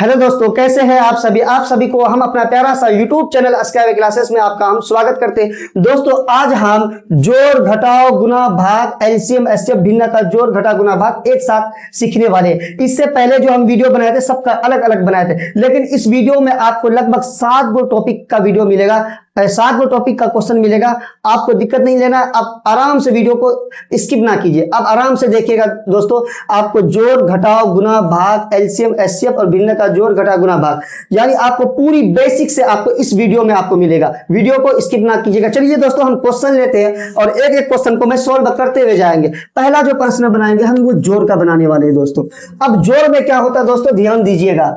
Hello दोस्तों, कैसे हैं आप सभी को हम अपना प्यारा सा यूट्यूब चैनल अस्कार क्लासेस में आपका हम स्वागत करते हैं। दोस्तों आज हम जोड़ घटाओ गुना भाग एलसीएम एचसीएफ भिन्न का जोड़ घटा गुना भाग एक साथ सीखने वाले हैं। इससे पहले जो हम वीडियो बनाए थे सबका अलग अलग बनाए थे, लेकिन इस वीडियो में आपको लगभग 7 गो टॉपिक का वीडियो मिलेगा, 7 गो टॉपिक का क्वेश्चन मिलेगा। आपको दिक्कत नहीं लेना, आप आराम से वीडियो को स्किप ना कीजिए, आप आराम से देखिएगा। दोस्तों आपको जोड़ घटाओ गुना भाग एलसीएम एचसीएफ और भिन्न का जोड़ घटा गुना भाग, यानी आपको पूरी बेसिक से आपको इस वीडियो में आपको मिलेगा। वीडियो को स्किप ना कीजिएगा। चलिए दोस्तों हम क्वेश्चन लेते हैं और एक एक क्वेश्चन को मैं सॉल्व करते हुए जाएंगे। पहला जो प्रश्न बनाएंगे हम वो जोड़ का बनाने वाले हैं दोस्तों। अब जोड़ में क्या होता है दोस्तों, ध्यान दीजिएगा।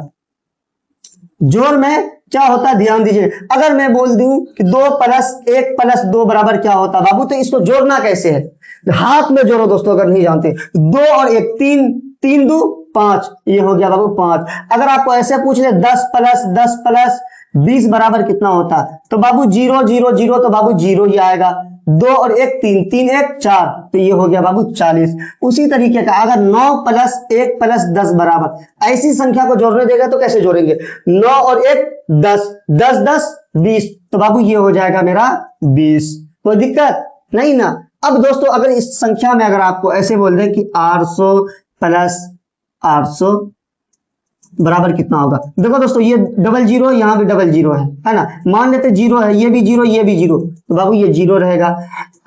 जोड़ में क्या होता है ध्यान दीजिए। अगर मैं बोल दूं कि 2 + 1 + 2 बराबर क्या होता है बाबू, तो इसको जोड़ना कैसे है, हाथ में जोड़ो दोस्तों। अगर नहीं जानते 2 और 1 3, 3 2 5, ये हो गया बाबू 5। अगर आपको ऐसे पूछ ले 10 + 10 + 20 बराबर कितना होता है, तो बाबू 0 0 0, तो बाबू 0 ही आएगा। 2 और 1 3, 3 1 4, तो ये हो गया बाबू 40। उसी तरीके का अगर 9 + 1 + 10 बराबर, ऐसी संख्या को जोड़ने देगा तो कैसे जोड़ेंगे, 9 और 1 10, 10 10 20, तो बाबू ये हो जाएगा मेरा 20। कोई दिक्कत नहीं ना। अब दोस्तों अगर इस संख्या में अगर आपको ऐसे बोल दें कि 800 + 800 बराबर कितना होगा, देखो दोस्तों ये 00 यहाँ भी 00 है ना। मान लेते 0 है, ये भी 0 ये भी 0, तो बाबू ये 0 रहेगा।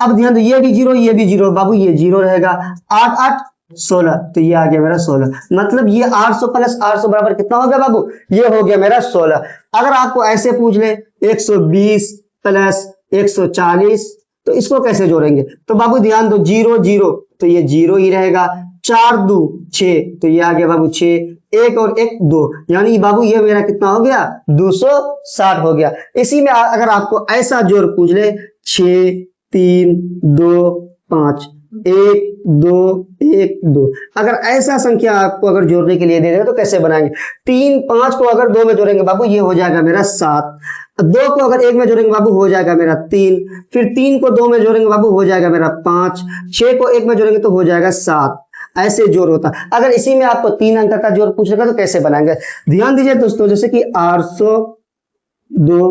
अब ध्यान दो ये भी 0 ये भी 0, बाबू ये 0 रहेगा। 8 8 16, तो ये आ गया मेरा 16। मतलब ये 800 + 800 बराबर कितना हो गया बाबू, ये हो गया मेरा 16। अगर आपको ऐसे पूछ ले 120 + 140, तो इसको कैसे जोड़ेंगे, तो बाबू ध्यान दो 0 0, तो ये 0 ही रहेगा। 4 2 6, तो ये आ गया बाबू 6। 1 और 1 2, यानी बाबू ये मेरा कितना हो गया 260 हो गया। इसी में अगर आपको ऐसा जोड़ पूछ ले 6 3 2 5, 1 2 1 2, अगर ऐसा संख्या आपको अगर जोड़ने के लिए दे देगा तो कैसे बनाएंगे। 3 5 को अगर 2 में जोड़ेंगे बाबू ये हो जाएगा मेरा 7। 2 को अगर 1 में जोड़ेंगे बाबू हो जाएगा मेरा 3, फिर 3 को 2 में जोड़ेंगे बाबू हो जाएगा मेरा 5, 6 को 1 में जोड़ेंगे तो हो जाएगा 7। ऐसे जोड़ होता। अगर इसी में आपको 3 अंक का जोड़ पूछेगा तो कैसे बनाएंगे, ध्यान दीजिए दोस्तों। जैसे कि 802,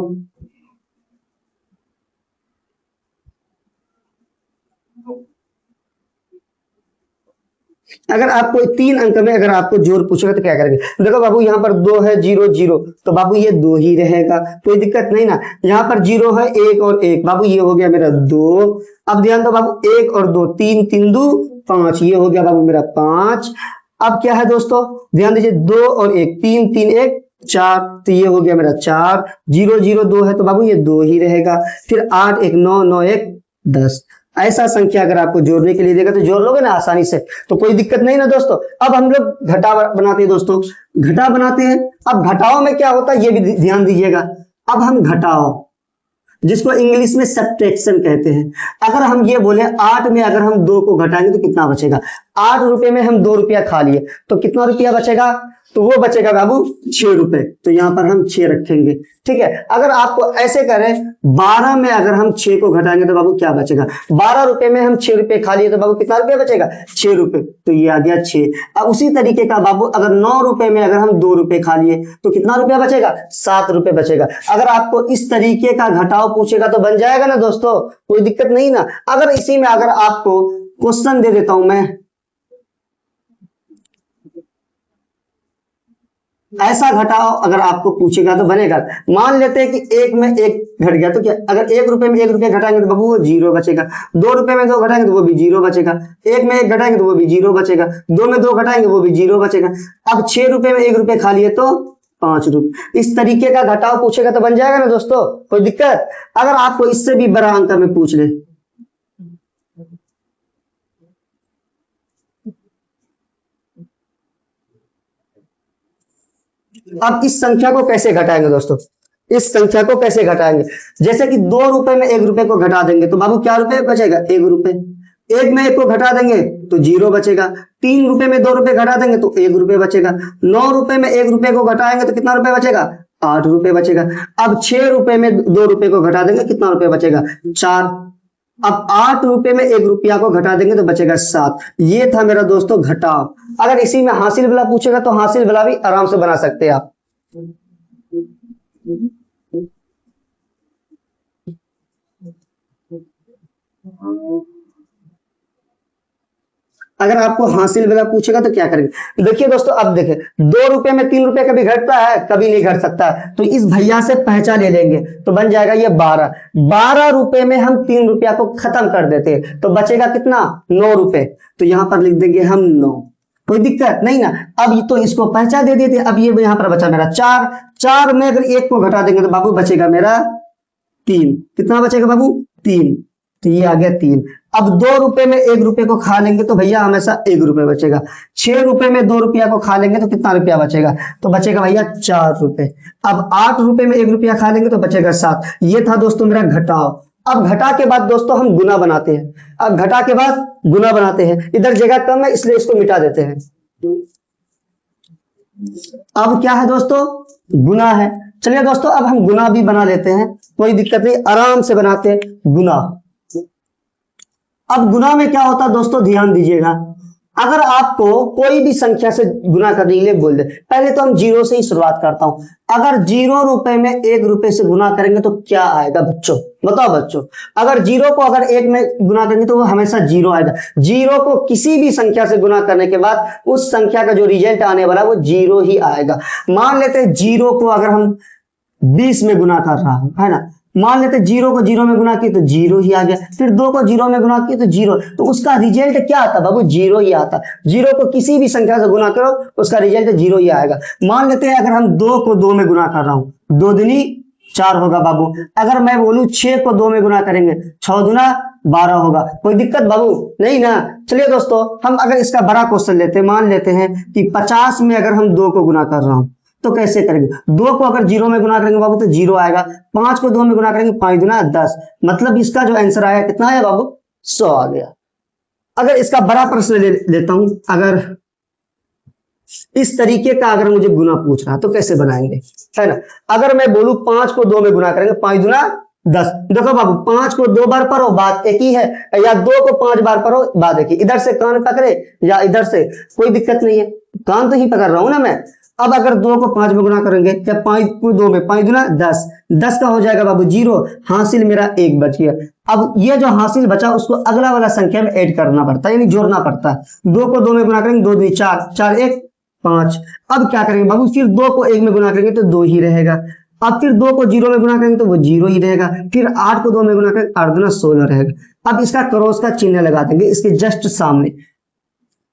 अगर आपको 3 अंक में अगर आपको जोड़ पूछेगा तो क्या करेंगे, देखो बाबू यहाँ पर 2 है 0 0, तो बाबू ये 2 ही रहेगा, कोई दिक्कत नहीं ना। यहाँ पर 0 है 1 और 1, बाबू ये हो गया मेरा 2। अब ध्यान दो बाबू 1 और 2, 3 3 2 5, ये हो गया बाबू मेरा 5। अब क्या है दोस्तों, ध्यान दीजिए 2 और 1 3 3 1 4, तो ये हो गया मेरा 4। 0 0 2 है तो बाबू ये 2 ही रहेगा। फिर 8 1 9 9 1 10। ऐसा संख्या अगर आपको जोड़ने के लिए देगा तो जोड़ लोगे ना आसानी से, तो कोई दिक्कत नहीं ना दोस्तों। अब हम लोग घटा बनाते हैं दोस्तों, घटा बनाते हैं। अब घटाओ में क्या होता है ये भी ध्यान दीजिएगा। अब हम घटाओ, जिसको इंग्लिश में सब्ट्रैक्शन कहते हैं, अगर हम ये बोले 8 में अगर हम 2 को घटाएंगे तो कितना बचेगा। 8 रुपए में हम 2 रुपया खा लिए तो कितना रुपया बचेगा, तो वो बचेगा बाबू 6 रुपए, तो यहाँ पर हम 6 रखेंगे। ठीक है। अगर आपको ऐसे करें 12 में अगर हम 6 को घटाएंगे तो बाबू क्या बचेगा, 12 रुपए में हम 6 रुपए खा लिए तो बाबू कितना रुपया बचेगा 6 रुपए, तो ये आ गया 6। अब उसी तरीके का बाबू अगर 9 रुपए में अगर हम 2 रुपए खा लिए तो कितना रुपया बचेगा 7 रुपए बचेगा। अगर आपको इस तरीके का घटाओ पूछेगा तो बन जाएगा ना दोस्तों, कोई दिक्कत नहीं ना। अगर इसी में अगर आपको क्वेश्चन दे देता हूं मैं, ऐसा घटाओ अगर आपको पूछेगा तो बनेगा। मान लेते हैं कि 1 में 1 घट गया तो क्या, अगर 1 रुपए में 1 रुपया घटाएंगे तो बाबू वो 0 बचेगा। 2 रुपए में 2 घटाएंगे तो वो भी 0 बचेगा। 1 में 1 घटाएंगे तो वो भी 0 बचेगा। 2 में 2 घटाएंगे वो भी 0 बचेगा। अब 6 रुपए में 1 रुपया खा लिए तो 5 रुपए। इस तरीके का घटाओ पूछेगा तो बन जाएगा ना दोस्तों, कोई दिक्कत। अगर आपको इससे भी बड़ा अंक में पूछ ले, अब इस संख्या को कैसे घटाएंगे दोस्तों, इस संख्या को कैसे घटाएंगे। जैसे कि 2 रुपए में 1 रुपए को घटा देंगे तो बाबू क्या रुपए बचेगा 1 रुपए। 1 में 1 को घटा देंगे तो 0 बचेगा। 3 रुपए में 2 रुपए घटा देंगे तो 1 रुपए बचेगा। 9 रुपए में 1 रुपए को घटाएंगे तो कितना रुपए बचेगा 8 रुपए बचेगा। अब 6 रुपए में 2 रुपए को घटा देंगे कितना रुपए बचेगा 4। अब 8 रुपए में 1 रुपया को घटा देंगे तो बचेगा 7। ये था मेरा दोस्तों घटाओ। अगर इसी में हासिल वाला पूछेगा तो हासिल वाला भी आराम से बना सकते हैं आप। अगर आपको हासिल वाला पूछेगा तो क्या करेंगे? देखिए दोस्तों, अब देखिए 2 रुपए में 3 रुपए कभी घटता है? कभी नहीं घट सकता। तो इस भैया से पहचान ले लेंगे तो बन जाएगा ये 12। 12 रुपए में हम 3 रुपया को खत्म कर देते हैं तो बचेगा कितना? 9 रुपए। तो यहां पर लिख देंगे हम 9। कोई दिक्कत नहीं ना। अब ये तो इसको पहचान दे देते। अब ये यहां पर बचा मेरा 4। 4 में अगर एक को घटा देंगे तो बाबू बचेगा मेरा 3। कितना बचेगा बाबू? 3। तो ये आ गया 3। अब 2 रुपए में 1 रुपए को खा लेंगे तो भैया हमेशा 1 रुपए बचेगा। 6 रुपए में 2 रुपया को खा लेंगे तो कितना रुपया बचेगा? तो बचेगा भैया 4 रुपए। अब 8 रुपए में 1 रुपया खा लेंगे तो बचेगा 7। ये था दोस्तों मेरा घटाव। अब घटा के बाद दोस्तों हम गुना बनाते हैं। अब घटा के बाद गुना बनाते हैं। इधर जगह कम है इसलिए इसको मिटा देते हैं। अब क्या है दोस्तों? गुना है। चलिए दोस्तों अब हम गुना भी बना लेते हैं, कोई दिक्कत नहीं, आराम से बनाते हैं गुना। अब गुना में क्या होता है दोस्तों, ध्यान दीजिएगा। अगर आपको कोई भी संख्या से गुना करने के लिए बोल दे, पहले तो हम 0 से ही शुरुआत करता हूं। अगर 0 रुपए में 1 रुपए से गुना करेंगे तो क्या आएगा बच्चों? बताओ बच्चों। अगर 0 को अगर 1 में गुना करेंगे तो वो हमेशा 0 आएगा। 0 को किसी भी संख्या से गुना करने के बाद उस संख्या का जो रिजल्ट आने वाला है वो 0 ही आएगा। मान लेते हैं 0 को अगर हम 20 में गुना कर रहा हूं, है ना। मान लेते 0 को 0 में गुना किए तो 0 ही आ गया। फिर 2 को 0 में गुना किए तो 0। तो उसका रिजल्ट क्या आता बाबू? 0 ही आता। 0 को किसी भी संख्या से गुना करो उसका रिजल्ट 0 ही आएगा। मान लेते हैं अगर हम 2 को 2 में गुना कर रहा हूं, 2 दूनी 4 होगा बाबू। अगर मैं बोलूं 6 को 2 में गुना करेंगे, 6 दूना 12 होगा। कोई दिक्कत बाबू? नहीं ना। चलिए दोस्तों हम अगर इसका बड़ा क्वेश्चन लेते हैं, मान लेते हैं कि 50 में अगर हम 2 को गुना कर रहा हूं तो कैसे करेंगे? 2 को अगर 0 में गुना करेंगे बाबू तो 0 आएगा। 5 को 2 में गुना करेंगे, 5 दूना 10। मतलब इसका जो आंसर आया कितना है बाबू? 100 आ गया। अगर इसका बड़ा प्रश्न लेता हूं, अगर इस तरीके का अगर मुझे गुना पूछ रहा तो कैसे बनाएंगे, है ना। अगर मैं बोलूं 5 को 2 में गुना करेंगे, 5 दूना 10। देखो बाबू 5 को 2 बार पढ़ो बात एक ही है, या 2 को 5 बार पढ़ो बात एक ही। इधर से कान पकड़े या इधर से, कोई दिक्कत नहीं है, कान तो ही पकड़ रहा हूं ना मैं। अब अगर 2 को 5 में गुना करेंगे या 5 को 2 में, 5 दूना 10। 10 का हो जाएगा बाबू 0। हासिल मेरा 1 बच गया। अब ये जो हासिल बचा उसको अगला वाला संख्या में ऐड करना पड़ता है, यानी जोड़ना पड़ता है। 2 को 2 में गुना करेंगे, 2 दूनी 4, 4 1 5। अब क्या करेंगे बाबू? फिर 2 को 1 में गुना करेंगे तो 2 ही रहेगा। अब फिर 2 को 0 में गुना करेंगे तो वो 0 ही रहेगा। फिर 8 को 2 में गुना करेंगे, 8 दूना 16 रहेगा। अब इसका क्रॉस का चिन्ह लगा देंगे इसके जस्ट सामने।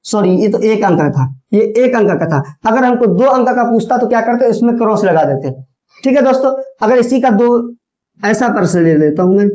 सॉरी ये तो 1 अंक का था, ये 1 अंक का था। अगर हमको 2 अंक का पूछता तो क्या करते? इसमें क्रॉस लगा देते। ठीक है दोस्तों। अगर इसी का 2 ऐसा प्रश्न ले लेता हूं मैं।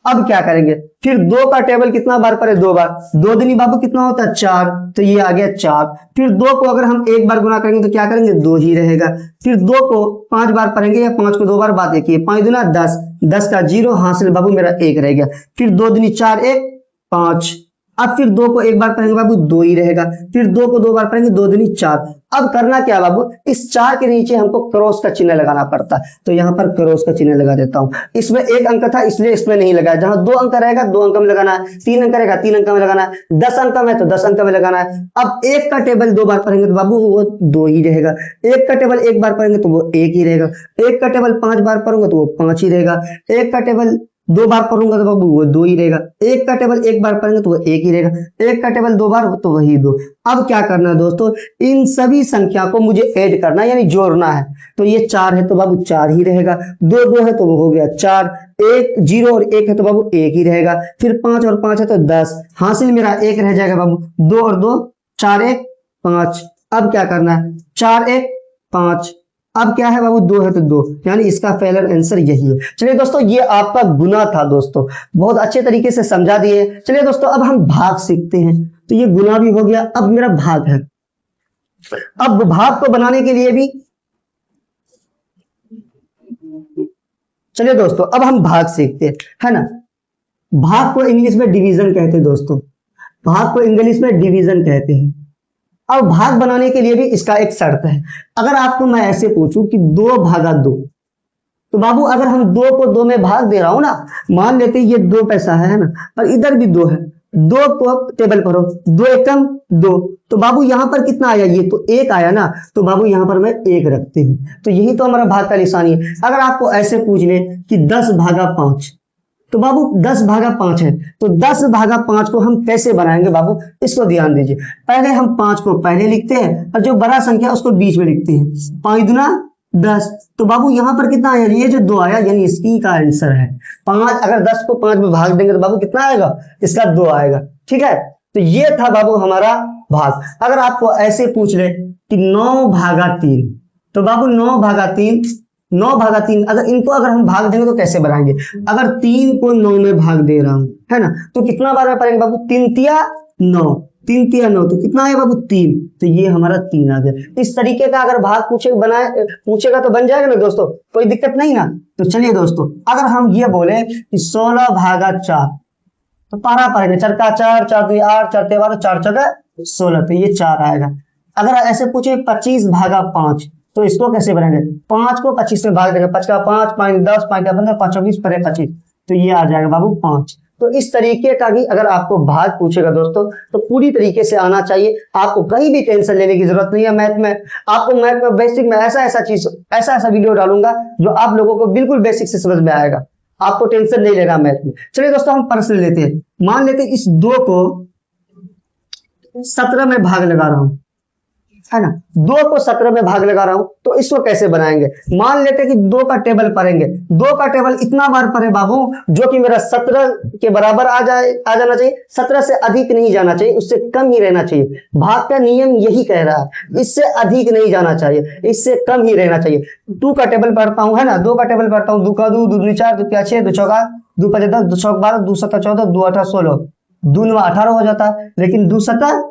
अब क्या करेंगे? फिर 2 का टेबल कितना बार पढ़े? 2 बार। 2 दूनी बाबू कितना होता है? 4। तो ये आ गया 4। फिर 2 को अगर हम 1 बार गुना करेंगे तो क्या करेंगे? 2 ही रहेगा। फिर 2 को 5 बार पढ़ेंगे या 5 को 2 बार, बात देखिए। 5 दूना 10, 10 का 0, हासिल बाबू मेरा 1 रह गया। फिर 2 दूनी 4 1 5। अब फिर 2 को 1 बार पढ़ेंगे बाबू 2 ही रहेगा। फिर 2 को 2 बार पढ़ेंगे, 2 दूनी 4। अब करना क्या बाबू? इस 4 के नीचे हमको क्रॉस का चिन्ह लगाना पड़ता है। तो यहाँ पर क्रॉस का चिन्ह लगा देता हूं। इसमें 1 अंक था इसलिए इसमें नहीं लगाया। जहां 2 अंक रहेगा 2 अंक में लगाना है, 3 अंक रहेगा 3 अंक में लगाना है, 10 अंक में तो 10 अंक में लगाना है। अब 1 का टेबल 2 बार पढ़ेंगे तो बाबू वो 2 ही रहेगा। 1 का टेबल 1 बार पढ़ेंगे तो वो 1 ही रहेगा। 1 का टेबल 5 बार पढ़ूंगा तो वो 5 ही रहेगा। 1 का टेबल 2 बार पढ़ूंगा तो बाबू वो 2 ही रहेगा। 1 का टेबल 1 बार पढ़ेंगे तो वो 1 ही रहेगा। 1 का टेबल 2 बार तो वही 2। अब क्या करना है दोस्तों? इन सभी संख्या को मुझे ऐड करना है, यानी जोड़ना है। तो ये 4 है तो बाबू 4 ही रहेगा। 2 2 है तो वो हो गया 4। 1 0 और 1 है तो बाबू 1 ही रहेगा। फिर 5 और 5 है तो 10, हासिल मेरा 1 रह जाएगा बाबू। 2 और 2 4 1 5। अब क्या करना है? 4 1 5। अब क्या है बाबू? 2 है तो 2, यानी इसका फाइनल आंसर यही है। चलिए दोस्तों ये आपका गुना था दोस्तों, बहुत अच्छे तरीके से समझा दिए। चलिए दोस्तों अब हम भाग सीखते हैं। तो ये गुना भी हो गया, अब मेरा भाग है। अब भाग को बनाने के लिए भी, चलिए दोस्तों अब हम भाग सीखते हैं, है ना। भाग को इंग्लिश में डिवीजन कहते हैं दोस्तों, भाग को इंग्लिश में डिवीजन कहते हैं। अब भाग बनाने के लिए भी इसका एक शर्त है। अगर आपको मैं ऐसे पूछूं कि 2 भागा 2, तो बाबू अगर हम 2 को 2 में भाग दे रहा हूं ना, मान लेते ये 2 पैसा है ना, और इधर भी 2 है, दो को टेबल पर हो, दो एकम दो, तो बाबू यहाँ पर कितना आया, ये तो एक आया ना, तो बाबू यहाँ पर मैं एक रखती हूँ। तो यही तो हमारा भाग का निशानी है। अगर आपको ऐसे पूछ ले कि 10 भागा 5, तो बाबू 10 भागा 5 है, तो 10 भागा 5 को हम कैसे बनाएंगे बाबू, इसको ध्यान दीजिए। पहले हम 5 को पहले लिखते हैं और जो बड़ा संख्या उसको बीच में लिखते हैं। 5 दूना 10, तो बाबू यहाँ पर कितना आया, ये जो 2 आया, यानी इसकी का आंसर है 5। अगर 10 को 5 में भाग देंगे तो बाबू कितना आएगा, इसका 2 आएगा। ठीक है, तो ये था बाबू हमारा भाग। अगर आपको ऐसे पूछ ले कि 9 भागा 3, तो बाबू 9 भागा 3, 9 भागा 3, अगर इनको अगर हम भाग देंगे तो कैसे बनाएंगे। अगर 3 को 9 में भाग दे रहा हूं, है ना, तो कितना बार में पढ़ेंगे बाबू, 3 तिया 9, 3 तिया 9, तो कितना है बाबू 3, तो ये हमारा 3 आ गया। इस तरीके का अगर भाग पूछेगा तो बन जाएगा ना दोस्तों, कोई दिक्कत नहीं ना। तो चलिए दोस्तों, अगर हम ये बोले कि 16 भागा 4, तो पारा पढ़ेंगे, 4 का 4, 4 2 8, 4 12, 4 14 16, तो ये 4 आएगा। अगर ऐसे पूछे 25 भागा 5, तो इसको कैसे बनाएंगे, 5 को 25 में भाग देंगे, 5 का 5, 5 10, 5 का 15, 5 24 परे 25, तो ये आ जाएगा बाबू 5। तो इस तरीके का भी अगर आपको भाग पूछेगा दोस्तों, तो पूरी तरीके से आना चाहिए। आपको कहीं भी टेंशन लेने की जरूरत नहीं है। मैथ में आपको, मैथ में बेसिक में ऐसा वीडियो डालूंगा जो आप लोगों को बिल्कुल बेसिक से समझ में आएगा। आपको टेंशन नहीं लेना मैथ में। चलिए दोस्तों, हम प्रश्न लेते हैं। मान लेते हैं इस 2 को 17 में भाग लगा रहा हूं, है ना, 2 को 17 में भाग लगा रहा हूं, तो इसको कैसे बनाएंगे। मान लेते हैं कि 2 का टेबल पढ़ेंगे, 2 का टेबल इतना बार पढ़े बाबू जो कि मेरा 17 के बराबर आ जाना चाहिए, 17 से अधिक नहीं जाना चाहिए, उससे कम ही रहना चाहिए। भाग का नियम यही कह रहा है, इससे अधिक नहीं जाना चाहिए, इससे कम ही रहना चाहिए। 2 का टेबल पढ़ता हूं, है ना, 2 का टेबल पढ़ता हूं, 2 का 2, 2 दूनी 4, 2 तिया 6, 2 चौका 2 5 10, 2 चौक 12, 2 7 14, 2 8 16, 2 9 18 हो जाता है, लेकिन 2 7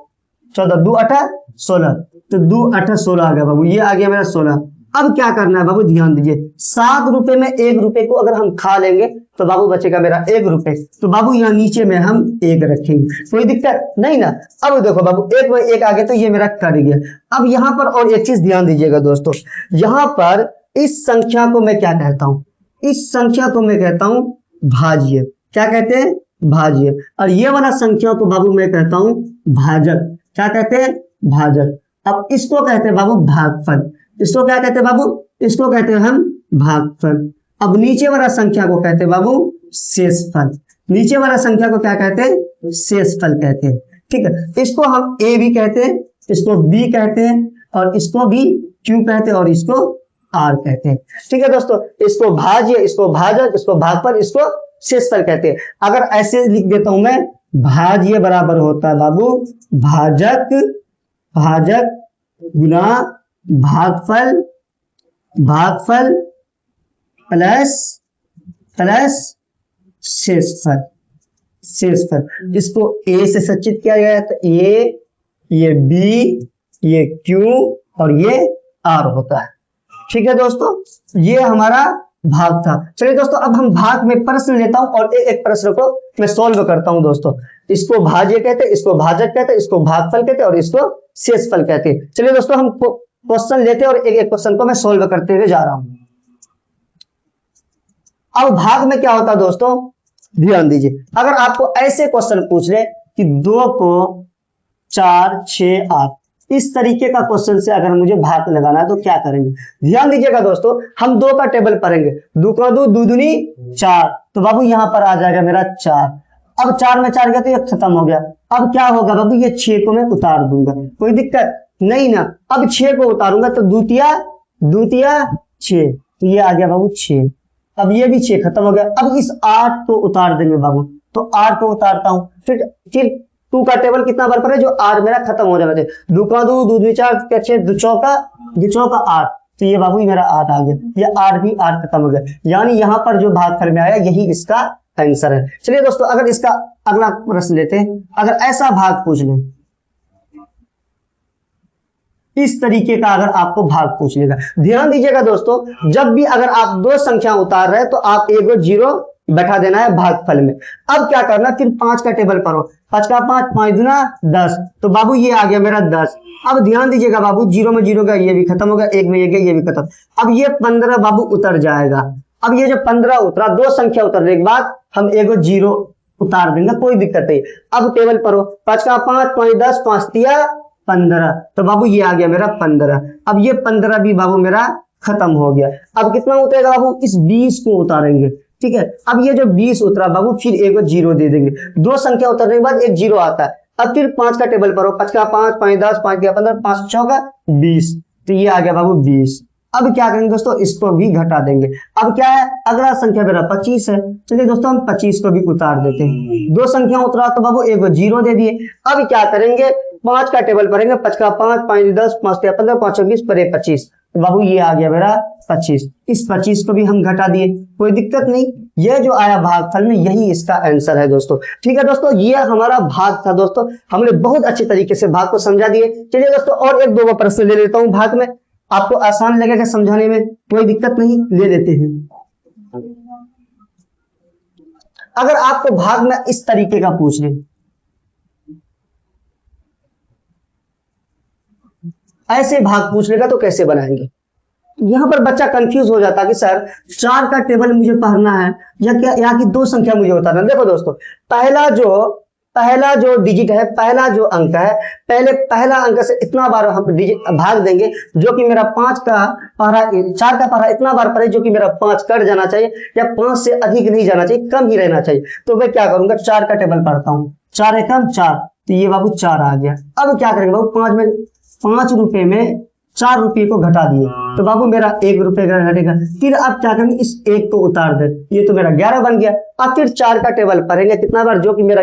14, 2 8 16, तो 2 8 16 आ गया बाबू, ये आ गया मेरा 16। अब क्या करना है बाबू, ध्यान दीजिए, 7 रुपए में 1 रुपए को अगर हम खा लेंगे तो बाबू बचेगा मेरा 1 रुपए, तो बाबू यहाँ नीचे में हम 1 रखेंगे, कोई दिक्कत नहीं ना। अब देखो बाबू 1 में 1 आ गया, तो ये मेरा कट गया। अब यहाँ पर और एक चीज ध्यान दीजिएगा दोस्तों, यहाँ पर इस संख्या को मैं क्या कहता हूँ, इस संख्या को मैं कहता हूँ भाज्य। क्या कहते हैं, भाज्य। और ये वाला संख्या को बाबू मैं कहता हूँ भाजक। क्या कहते हैं, भाजक। अब इसको कहते हैं बाबू भागफल। इसको क्या कहते हैं बाबू, इसको कहते हैं हम भागफल। अब नीचे वाला संख्या को कहते हैं बाबू शेषफल। नीचे वाला संख्या को क्या कहते हैं, शेषफल कहते हैं। ठीक है, इसको हम ए भी कहते हैं, इसको बी कहते हैं, और इसको भी क्यू कहते हैं, और इसको आर कहते हैं। ठीक है दोस्तों, इसको भाज्य, इसको भाजक, इसको भागफल, इसको शेषफल कहते हैं। अगर ऐसे लिख देता हूं मैं, भाज्य बराबर होता है बाबू भाजक, भाजक गुना भागफल, भागफल प्लस शेषफल, शेषफल। इसको ए से सचित किया गया है, तो ए, ये बी, ये क्यू, और ये आर होता है। ठीक है दोस्तों, ये हमारा भाग था। चलिए दोस्तों, अब हम भाग में प्रश्न लेता हूं और एक प्रश्न को मैं सॉल्व करता हूं दोस्तों। इसको भाज्य कहते हैं, इसको भाजक कहते हैं, इसको भागफल कहते हैं, और इसको शेषफल कहते हैं। चलिए दोस्तों, हम क्वेश्चन लेते हैं और एक एक क्वेश्चन को मैं सॉल्व करते हुए जा रहा हूं। अब भाग में क्या होता है दोस्तों, ध्यान दीजिए। अगर आपको ऐसे क्वेश्चन पूछ ले कि 2 को 4 6 8, इस तरीके का क्वेश्चन से अगर मुझे भाग लगाना है तो क्या करेंगे, ध्यान दीजिएगा दोस्तों। हम 2 का टेबल पढ़ेंगे, 2 का 2, 2 दूनी 4, तो बाबू यहां पर आ जाएगा मेरा 4। अब 4 में 4 गया तो ये खत्म हो गया। अब क्या होगा बाबू, ये 6 को मैं उतार दूंगा, कोई दिक्कत नहीं ना। अब 6 को उतारूंगा तो 2 तिया 6, तो ये आ गया बाबू 6। अब ये भी 6 खत्म हो गया। अब इस 8 को उतार देंगे बाबू, तो 8 को उतारता हूं, फिर 2 का टेबल कितना बार पर है, जो 8 मेरा खत्म हो जाना चाहिए। 2 का 2, 2 दूनी 4, 6, 2 चौका 8, तो ये बाबू मेरा 8 आ गया। ये 8 भी 8 खत्म हो गया, यानी यहाँ पर जो भागफल में आया यही इसका आंसर है। चलिए दोस्तों, अगर इसका अगला प्रश्न लेते हैं। अगर ऐसा भाग पूछ लें, इस तरीके का अगर आपको भाग पूछ लेगा, ध्यान दीजिएगा दोस्तों, जब भी अगर आप 2 संख्या उतार रहे हैं तो आप एक 0 बैठा देना है भागफल में। अब क्या करना, फिर 5 का टेबल पढ़ो, 5 का 5, 5 दूना 10, तो बाबू ये आ गया मेरा 10। अब ध्यान दीजिएगा बाबू, 0 में 0 गया, ये भी खत्म हो गया, 1 में 1 गया, ये भी खत्म। अब ये 15 बाबू उतर जाएगा। अब ये जो 15 उतरा, 2 संख्या उतरने के बाद हम एक 0 उतार देंगे, कोई दिक्कत नहीं। अब टेबल पर हो, 5 का 5, 5 10, 5 तिया 15, तो बाबू ये आ गया मेरा 15। अब ये 15 भी बाबू मेरा खत्म हो गया। अब कितना उतरेगा बाबू, इस 20 को उतारेंगे, ठीक है। अब ये जो 20 उतरा बाबू, फिर एक जीरो दे देंगे, दो संख्या उतरने के बाद एक जीरो आता है। अब फिर 5 का टेबल पर हो, 5 का 5, 5 10, 5 तिया 15, 5 चौका 20, तो ये आ गया बाबू 20। अब क्या करेंगे दोस्तों, इसको भी घटा देंगे। अब क्या है, अगला संख्या मेरा 25 है, चलिए दोस्तों हम 25 को भी उतार देते हैं। दो संख्या उतरा तो बाबू एक जीरो दे दिए। अब क्या करेंगे, 5 का टेबल पढ़ेंगे, 5 का 5, 5 10, 5 तिया 15, 5 20 पर 25, तो बाबू ये आ गया मेरा 25। इस 25 को भी हम घटा दिए, कोई दिक्कत नहीं। ये जो आया भागफल में, यही इसका आंसर है दोस्तों। ठीक है दोस्तों, ये हमारा भाग था दोस्तों, हमने बहुत अच्छे तरीके से भाग को समझा दिए। चलिए दोस्तों और एक दो प्रश्न ले लेता हूं भाग में, आपको आसान लगेगा समझाने में, कोई दिक्कत नहीं, ले लेते हैं। अगर आपको भाग में इस तरीके का पूछ ले, ऐसे भाग पूछ लेगा तो कैसे बनाएंगे, यहां पर बच्चा कंफ्यूज हो जाता है कि सर 4 का टेबल मुझे पढ़ना है या क्या, या कि दो संख्या मुझे बताना। देखो दोस्तों, पहला जो डिजिट है, पहला जो अंक है, पहला अंक से इतना बार हम भाग देंगे जो कि मेरा 5 का पहरा 4 का पहरा इतना बार पड़े जो कि मेरा 5 कट जाना चाहिए, या 5 से अधिक नहीं जाना चाहिए, कम ही रहना चाहिए। तो मैं क्या करूंगा, 4 का टेबल पढ़ता हूँ, 4 एकम 4, तो ये बाबू 4 आ गया। अब क्या करेंगे बाबू, 5 रुपए में 4 रुपये को घटा दिए, तो बाबू मेरा 1 रुपये का घटेगा। फिर आप क्या करेंगे, इस 1 को उतार दे, ये तो मेरा 11 बन गया। अब फिर 4 का टेबल पढ़ेंगे कितना बार, जो कि मेरा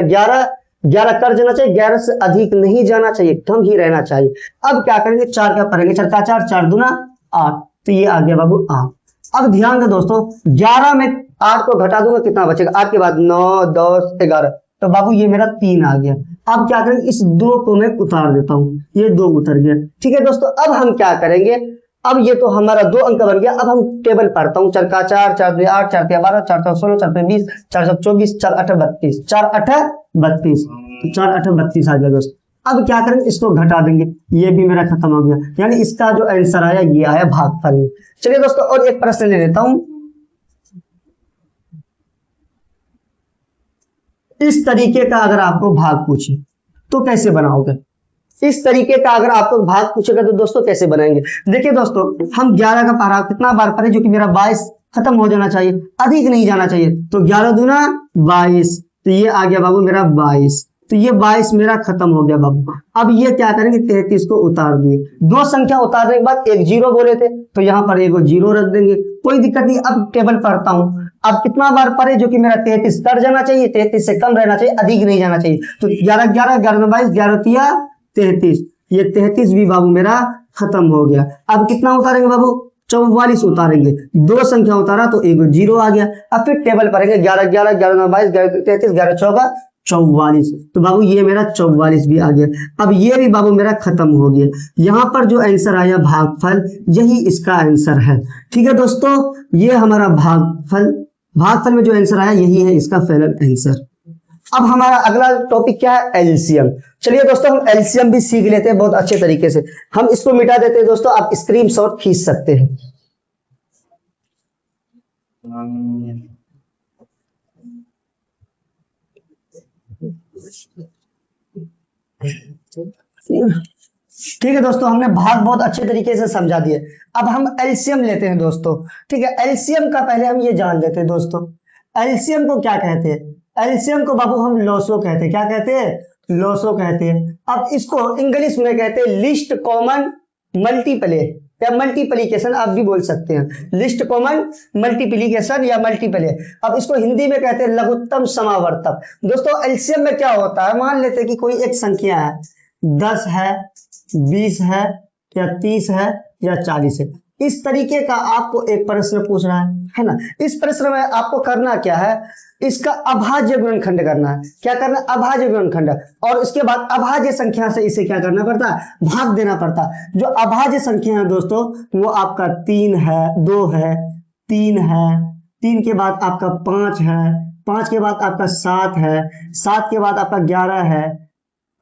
11 कर जाना चाहिए, 11 से अधिक नहीं जाना चाहिए, कम ही रहना चाहिए। अब क्या करेंगे, 4 का पढ़ेंगे, 4 का 4, 4 दूना 8, तो ये आ गया बाबू 8। अब ध्यान दे दोस्तों, 11 में 8 को घटा दूंगा, कितना बचेगा, 8 के बाद 9, 10, 11, तो बाबू ये मेरा 3 आ गया। अब क्या करेंगे, इस 2 को मैं उतार देता हूं, ये 2 उतर गया। ठीक है दोस्तों, अब हम क्या करेंगे, अब ये तो हमारा 2 अंक बन गया। अब हम टेबल पढ़ता हूँ, 4 का 4, 4 2 8, 4 3 12, 4 4 16, 4 5 20, 4 7 24, 4 8 32, 4 8 32, 4 8 32 आ गया दोस्तों। अब क्या करेंगे, इसको घटा देंगे, ये भी मेरा खत्म हो गया, यानी इसका जो आंसर आया ये आया भागफल में। चलिए दोस्तों और एक प्रश्न ले लेता हूं, इस तरीके का अगर आपको भाग पूछे तो कैसे बनाओगे, इस तरीके का अगर आपको भाग पूछेगा तो दोस्तों कैसे बनाएंगे। देखिए दोस्तों, हम 11 का पढ़ा कितना बार पढ़े, जो कि मेरा 22 खत्म हो जाना चाहिए, अधिक नहीं जाना चाहिए, तो 11 दूना 22, तो ये आ गया बाबू मेरा 22, तो ये 22 मेरा खत्म हो गया बाबू। अब ये क्या करेंगे, 33 को उतार दिए, दो संख्या उतारने के बाद एक जीरो बोले थे, तो यहाँ पर एक जीरो रख देंगे, कोई दिक्कत नहीं। अब टेबल पढ़ता हूँ, अब कितना बार पढ़े, जो कि मेरा 33 कर जाना चाहिए, 33 से कम रहना चाहिए, अधिक नहीं जाना चाहिए, तो 11 11, 11 22, 11 तिया 33, ये 33 भी बाबू मेरा खत्म हो गया। अब कितना उतारेंगे बाबू, 44 उतारेंगे, दो संख्या उतारा तो एक जीरो आ गया। अब फिर टेबल पढ़ेंगे, 11 11, 11 22, 11 33, 11 चौका 44, तो बाबू ये मेरा 44 भी आ गया। अब ये भी बाबू मेरा खत्म हो गया। यहाँ पर जो आंसर आया भागफल, यही इसका आंसर है। ठीक है दोस्तों, ये हमारा भागफल में जो आंसर आया यही है इसका फाइनल आंसर। अब हमारा अगला टॉपिक क्या है, एलसीएम। चलिए दोस्तों हम एलसीएम भी सीख लेते हैं बहुत अच्छे तरीके से। हम इसको मिटा देते हैं दोस्तों, आप स्क्रीनशॉट खींच सकते हैं। ठीक है दोस्तों, हमने भाग बहुत अच्छे तरीके से समझा दिए। अब हम एलसीएम लेते हैं दोस्तों। ठीक है, एलसीएम का पहले हम ये जान लेते हैं दोस्तों, एलसीएम को क्या कहते हैं। एलसीएम को बाबू हम लॉसो कहते हैं, क्या कहते हैं, लॉसो कहते हैं। अब इसको इंग्लिश में कहते हैं लिस्ट कॉमन मल्टीप्ले या मल्टीप्लीकेशन, आप भी बोल सकते हैं, लिस्ट कॉमन मल्टीप्लीकेशन या मल्टीप्ले। अब इसको हिंदी में कहते हैं लघुत्तम समावर्तक। दोस्तों एलसीएम में क्या होता है, मान लेते हैं कि कोई एक संख्या है, 10 है, 20 है, या 30 है, या 40 है। इस तरीके का आपको एक प्रश्न पूछ रहा है ना। इस प्रश्न में आपको करना क्या है, इसका अभाज्य गुणनखंड करना है। क्या करना है, अभाज्य गुणनखंड, और इसके बाद अभाज्य संख्या से इसे क्या करना पड़ता है, भाग देना पड़ता है। जो अभाज्य संख्या है दोस्तों, वो आपका 3 है, 2 है, 3 है, 3 के बाद आपका 5 है, 5 के बाद आपका 7 है, 7 के बाद आपका 11 है,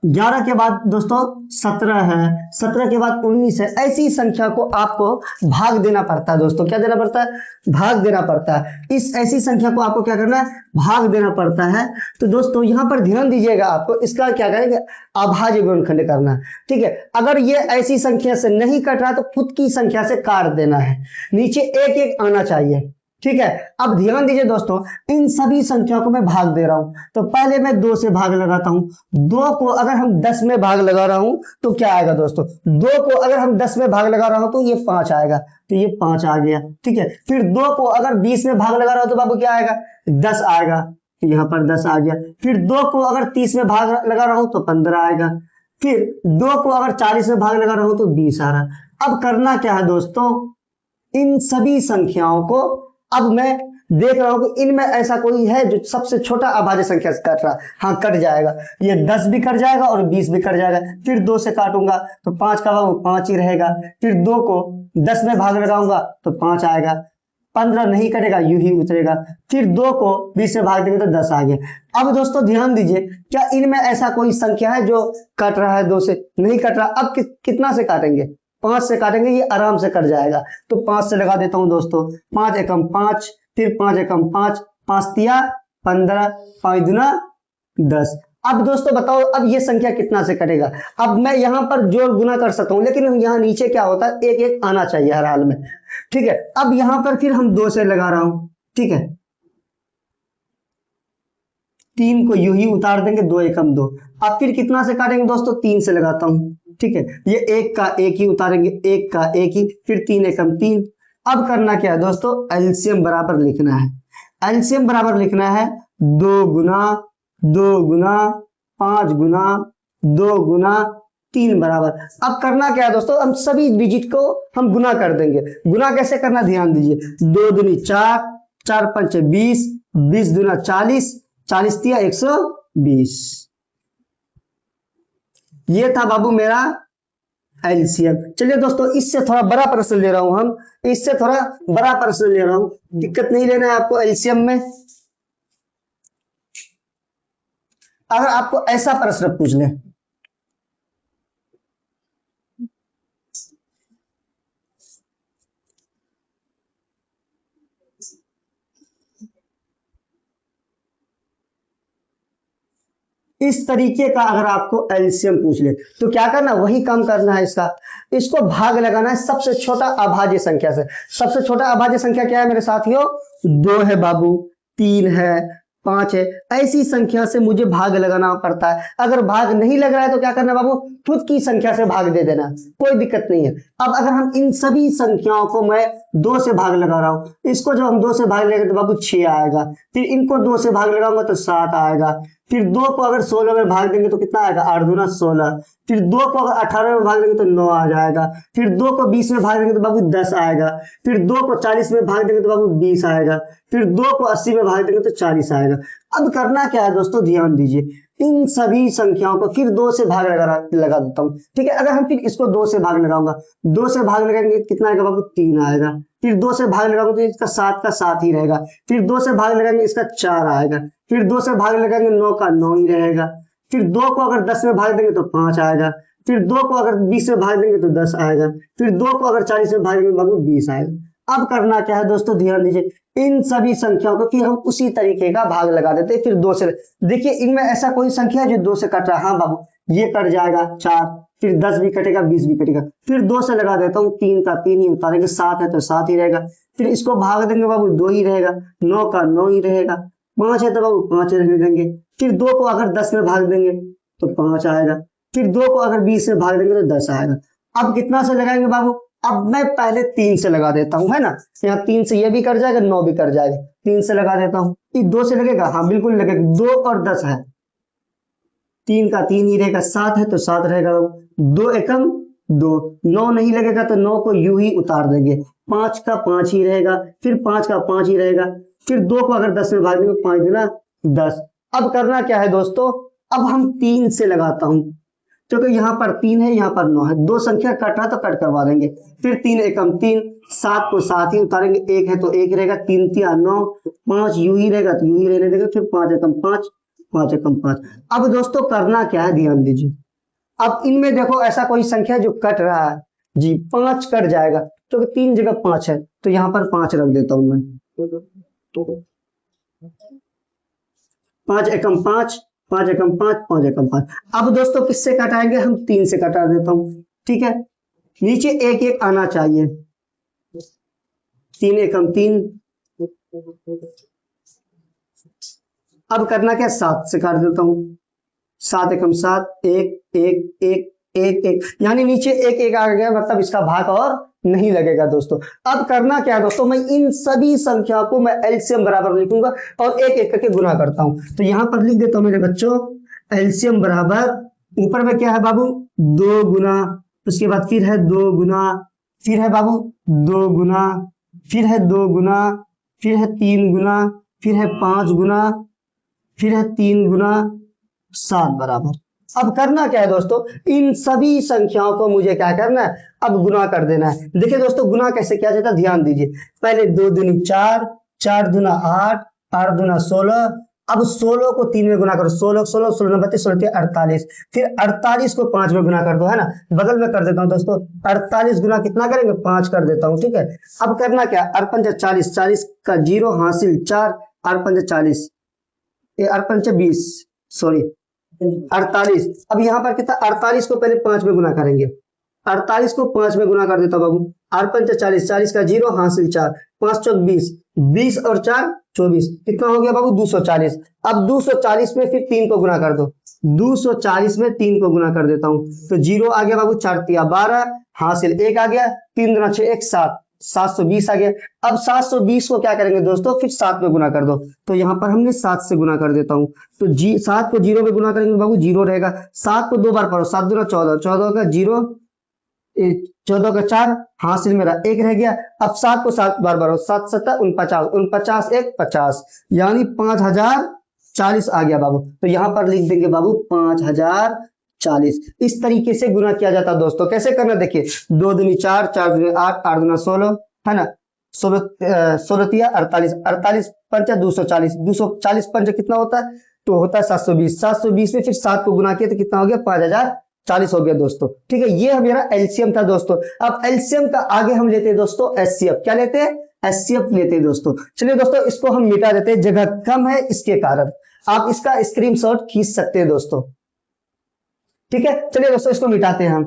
11 के बाद दोस्तों 17 है, 17 के बाद 19 है। ऐसी संख्या को आपको भाग देना पड़ता है दोस्तों। क्या देना पड़ता है? भाग देना पड़ता है। इस ऐसी संख्या को आपको क्या करना है? भाग देना पड़ता है। तो दोस्तों यहाँ पर ध्यान दीजिएगा, आपको इसका क्या करेंगे? अभाज्य गुणनखंड करना है। ठीक है, अगर ये ऐसी संख्या से नहीं कट रहा तो खुद की संख्या से काट देना है, नीचे एक एक आना चाहिए। ठीक है, अब ध्यान दीजिए दोस्तों, इन सभी संख्याओं को मैं भाग दे रहा हूं। तो पहले मैं 2 से भाग लगाता हूं। 2 को अगर हम 10 में भाग लगा रहा हूं तो क्या आएगा दोस्तों? 2 को अगर हम 10 में भाग लगा रहा हूं तो ये 5 आएगा, तो ये 5 आ गया। ठीक है, फिर 2 को अगर 20 में भाग लगा रहा हूं तो बाबू क्या आएगा? 10 आएगा, तो यहाँ पर 10 आ गया। फिर 2 को अगर 30 में भाग लगा रहा हूं तो 15 आएगा। फिर 2 को अगर 40 में भाग लगा रहा हूं तो 20 आ रहा। अब करना क्या है दोस्तों? इन सभी संख्याओं को अब मैं देख रहा हूं कि इनमें ऐसा कोई है जो सबसे छोटा अभाज्य संख्या से कट रहा। हाँ, कट जाएगा, ये 10 भी कट जाएगा और 20 भी कट जाएगा। फिर 2 से काटूंगा तो 5 का बाबू 5 ही रहेगा। फिर 2 को 10 में भाग लगाऊंगा तो 5 आएगा, 15 नहीं कटेगा, यूं ही उतरेगा। फिर 2 को 20 में भाग देंगे तो 10 आ गया। अब दोस्तों ध्यान दीजिए, क्या इनमें ऐसा कोई संख्या है जो कट रहा है? 2 से नहीं कट रहा। अब कितना से काटेंगे? 5 से काटेंगे, ये आराम से कट जाएगा। तो 5 से लगा देता हूं दोस्तों। 5 एकम 5, फिर 5 एकम 5, 5 तिया 15, 5 दुना 10। अब दोस्तों बताओ, अब ये संख्या कितना से कटेगा? अब मैं यहां पर जोड़ गुना कर सकता हूं, लेकिन यहाँ नीचे क्या होता है? एक एक आना चाहिए हर हाल में। ठीक है, अब यहां पर फिर हम 2 से लगा रहा हूं। ठीक है, 3 को यूं ही उतार देंगे, 2 एकम 2। अब फिर कितना से काटेंगे दोस्तों? 3 से लगाता हूं। ठीक है, ये 1 का 1 ही उतारेंगे, 1 का 1 ही, फिर 3 एकम 3। अब करना क्या है दोस्तों? एलसीएम बराबर लिखना है। एलसीएम बराबर लिखना है 2 गुना 2 गुना 5 गुना 2 गुना 3 बराबर। अब करना क्या है दोस्तों? हम सभी डिजिट को हम गुना कर देंगे। गुना कैसे करना, ध्यान दीजिए। 2 दूनी 4, 4 पंचे 20, 20 दूना 40, 40 तिया 120। ये था बाबू मेरा एलसीएम। चलिए दोस्तों, इससे थोड़ा बड़ा प्रश्न ले रहा हूं हम, इससे थोड़ा बड़ा प्रश्न ले रहा हूं, दिक्कत नहीं लेना है आपको एलसीएम में। अगर आपको ऐसा प्रश्न पूछ ले, इस तरीके का अगर आपको एलसीएम पूछ ले तो क्या करना? वही काम करना है इसका। इसको भाग लगाना है सबसे छोटा अभाज्य संख्या से। सबसे छोटा अभाज्य संख्या क्या है मेरे साथियों? 2 है बाबू, 3 है, 5 है। ऐसी संख्या से मुझे भाग लगाना पड़ता है। अगर भाग नहीं लग रहा है तो क्या करना बाबू? खुद की संख्या से भाग दे देना, कोई दिक्कत नहीं है। अब अगर हम इन सभी संख्याओं को मैं 2 से भाग लगा रहा हूं, इसको जब हम 2 से भाग लगाएंगे तो बाबू 6 आएगा। फिर इनको 2 से भाग लगाऊंगा तो 7 आएगा। फिर 2 को अगर 16 में भाग देंगे तो कितना आएगा? 8 दूना 16। फिर 2 को अगर 18 में भाग देंगे तो 9 आ जाएगा। फिर 2 को 20 में भाग देंगे तो बाबू 10 आएगा। फिर 2 को 40 में भाग देंगे तो बाबू 20 आएगा। फिर 2 को 80 में भाग देंगे तो 40 आएगा। अब करना क्या है दोस्तों? ध्यान दीजिए, इन सभी संख्याओं को फिर 2 से भाग लगा देता हूं। ठीक है, अगर हम फिर इसको 2 से भाग लगाऊंगा, 2 से भाग लगाएंगे कितना आएगा बाबू? 3 आएगा। फिर 2 से भाग लगाऊंगा तो इसका 7 का 7 ही रहेगा। फिर 2 से भाग लगाएंगे इसका 4 आएगा। फिर 2 से भाग लगाएंगे 9 का 9 ही रहेगा। फिर 2 को अगर 10 में भाग देंगे तो 5 आएगा। फिर 2 को अगर 20 में भाग देंगे तो 10 आएगा। फिर 2 को अगर 40 में भाग देंगे बाबू 20 आएगा। अब करना क्या है दोस्तों? ध्यान दीजिए, इन सभी संख्याओं को फिर हम उसी तरीके का भाग लगा देते हैं। फिर 2 से, देखिए इनमें ऐसा कोई संख्या है जो 2 से कट रहा है? हाँ बाबू, ये कट जाएगा 4, फिर 10 भी कटेगा, 20 भी कटेगा। फिर 2 से लगा देता हूँ, 3 का 3 ही उतारेंगे, 7 है तो 7 ही रहेगा। फिर इसको भाग देंगे बाबू 2 ही रहेगा, 9 का 9 ही रहेगा। 5 है तो बाबू 5 रहने देंगे। फिर 2 को अगर 10 में भाग देंगे तो 5 आएगा। फिर 2 को अगर 20 में भाग देंगे तो 10 आएगा। अब कितना से लगाएंगे बाबू? अब मैं पहले 3 से लगा देता हूं, है ना। यहाँ 3 से ये भी कर जाएगा, 9 भी कर जाएगा। 3 से लगा देता हूँ। ये 2 से लगेगा? हाँ बिल्कुल लगेगा। 2 और 10 है, 3 का 3 ही रहेगा। 7 है तो 7 रहेगा। 2 एकम 2, 9 नहीं लगेगा तो 9 को यूं ही उतार देंगे। 5 का 5 ही रहेगा, फिर 5 का 5 ही रहेगा। फिर 2 को अगर 10 में भाग देंगे, 5 गुना 10। अब करना क्या है दोस्तों? अब हम 3 से लगाता हूं, क्योंकि यहाँ पर 3 है, यहाँ पर 9 है। 2 संख्या कट रहा तो कट करवा देंगे। फिर 3 एकम 3, 7 को 7 ही उतारेंगे, 1 है तो 1 रहेगा। 3 तिया 9, 5 यूं ही रहेगा तो यूं ही रहने देंगे। फिर 5 एकम 5, 5 एकम 5। अब दोस्तों करना क्या है, ध्यान दीजिए। अब इनमें देखो ऐसा कोई संख्या जो कट रहा है जी, 5 कट जाएगा तो 3 जगह 5 है, तो यहाँ पर 5 रख देता हूं मैं। 5 एकम 5, 5 एकम 5, 5 एकम 5। अब दोस्तों किससे कटाएंगे हम, 3 से कटा देता हूं, ठीक है। नीचे एक एक आना चाहिए, 3 एकम 3। अब करना क्या, 7 से काट देता हूं, 7 एकम 7, 1 1 1 1 1, यानी नीचे एक एक आ गया, मतलब इसका भाग और नहीं लगेगा दोस्तों। अब करना क्या है दोस्तों, मैं इन सभी संख्या को मैं एलसीएम बराबर लिखूंगा और एक एक करके गुना करता हूं। तो यहां पर लिख देता हूं मेरे बच्चों, एलसीएम बराबर, ऊपर में क्या है बाबू, 2 गुना, उसके बाद फिर है 2 गुना, फिर है बाबू 2 गुना, फिर है 2 गुना, फिर है 3 गुना, फिर है 5 गुना, फिर है 3 गुना, 7 बराबर। अब करना क्या है दोस्तों, इन सभी संख्याओं को मुझे क्या करना है, अब गुना कर देना है। देखिए दोस्तों गुना कैसे किया जाता है, ध्यान दीजिए। पहले 2 दूनी 4, 4 दूना 8, 8 दूना 16। अब 16 को 3 में गुना करो, 16 16 16 32 16 48, फिर 48 को 5 में गुना कर दो, है ना। बगल में कर देता हूं दोस्तों, 48 गुना कितना करेंगे, 5 कर देता हूं, ठीक है। अब करना क्या, 48 40, 40 का 0 हासिल 4, 48 40, 48 20, सॉरी 48। अब यहाँ पर कितना, 48 को पहले 5 में गुना करेंगे, 48 को 5 में गुना कर देता हूं बाबू, 48 40, 40 का 0 हासिल 4, 5 चौक 20, 20 और 4 24, कितना हो गया बाबू 240। अब 240 में फिर 3 को गुना कर दो, 240 में 3 को गुना कर देता हूं, तो 0 आ गया बाबू, 4 तिया 12 हासिल 1 आ गया, 3 दूना 6 1 7, 720 आ गया। अब 720 को क्या करेंगे दोस्तों, फिर 7 में गुना कर दो, तो यहाँ पर हमने 7 से गुना कर देता हूँ, तो 7 को 0 में गुना करेंगे बाबू 0 रहेगा। 7 को 2 बार पढ़ो, 7 दूना 14, 14 का 0, 14 का 4 हासिल मेरा 1 रह गया। अब 7 को 7 बार पढ़ो, 7 7 49, 49 1 50, यानी 5040 आ गया बाबू। तो यहाँ पर लिख देंगे बाबू 5040। इस तरीके से गुना किया जाता है दोस्तों। कैसे करना देखिए, 2 दूनी 4, 4 दूनी 8, 8 दूना 16, है ना, 16 तिया 48, 48 पंचा 240, 240 पंचा कितना होता है, तो होता है 720, 720 में फिर 7 को गुना किया तो कितना हो गया, 5040 हो गया दोस्तों, ठीक है। ये मेरा एलसीएम था दोस्तों। अब एलसीएम का आगे हम लेते हैं दोस्तों एचसीएफ। क्या लेते हैं, एचसीएफ लेते हैं दोस्तों। चलिए दोस्तों इसको हम मिटा देते हैं, जगह कम है इसके कारण। आप इसका स्क्रीनशॉट खींच सकते हैं दोस्तों, ठीक है। चलिए दोस्तों इसको मिटाते हैं हम।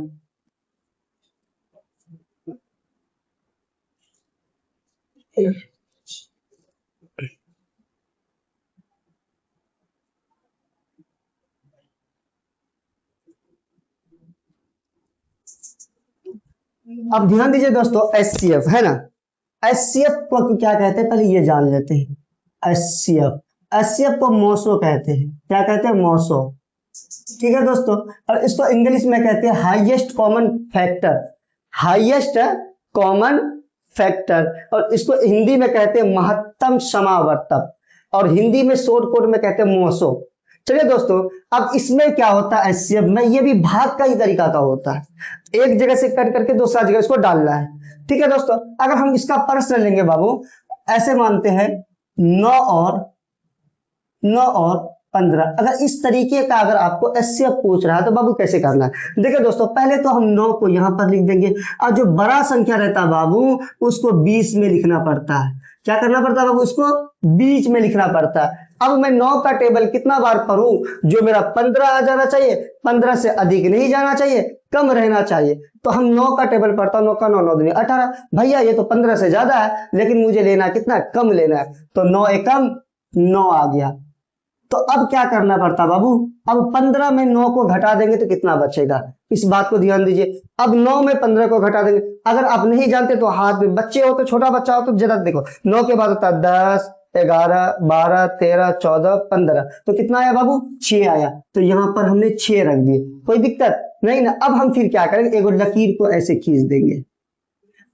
अब ध्यान दीजिए दोस्तों, एचसीएफ है ना, एचसीएफ को क्या कहते हैं, पहले ये जान लेते हैं। एचसीएफ, एचसीएफ को मोसो कहते हैं। क्या कहते हैं, मोसो, ठीक है दोस्तों। और इसको इंग्लिश में कहते हैं highest common factor, highest common factor. और इसको हिंदी में कहते हैं महत्तम समावर्तक, और हिंदी में शॉर्ट कोड में कहते हैं मोसो। चलिए दोस्तों, अब इसमें क्या होता है, एचसीएफ में ये भी भाग का ही तरीका का होता है, एक जगह से कट करके दूसरा जगह इसको डालना है, ठीक है दोस्तों। अगर हम इसका प्रश्न लेंगे बाबू, ऐसे मानते हैं 9 और 15, अगर इस तरीके का अगर आपको एचसीएफ पूछ रहा है तो बाबू कैसे करना है। देखिए दोस्तों, पहले तो हम 9 को यहां पर लिख देंगे, और जो बड़ा संख्या रहता है बाबू उसको 20 में लिखना पड़ता है। क्या करना पड़ता है बाबू, उसको बीच में लिखना पड़ता है। अब मैं 9 का टेबल कितना बार पढ़ूं, जो मेरा 15 आ जाना चाहिए, 15 से अधिक नहीं जाना चाहिए, कम रहना चाहिए। तो हम 9 का टेबल पढ़ता, 9 का 9, 9 दूनी 18, भैया ये तो 15 से ज्यादा है, लेकिन मुझे लेना कितना, कम लेना है, तो 9 एकम 9 आ गया। तो अब क्या करना पड़ता बाबू, अब 15 में 9 को घटा देंगे तो कितना बचेगा, इस बात को ध्यान दीजिए। अब 9 में 15 को घटा देंगे, अगर आप नहीं जानते तो हाथ में, बच्चे हो तो छोटा बच्चा हो तो जरा देखो, 9 के बाद होता है 10 11 12 13 14 15, तो कितना आया बाबू, 6 आया। तो यहाँ पर हमने 6 रख दिए, कोई दिक्कत नहीं ना। अब हम फिर क्या करेंगे, एक लकीर को ऐसे खींच देंगे।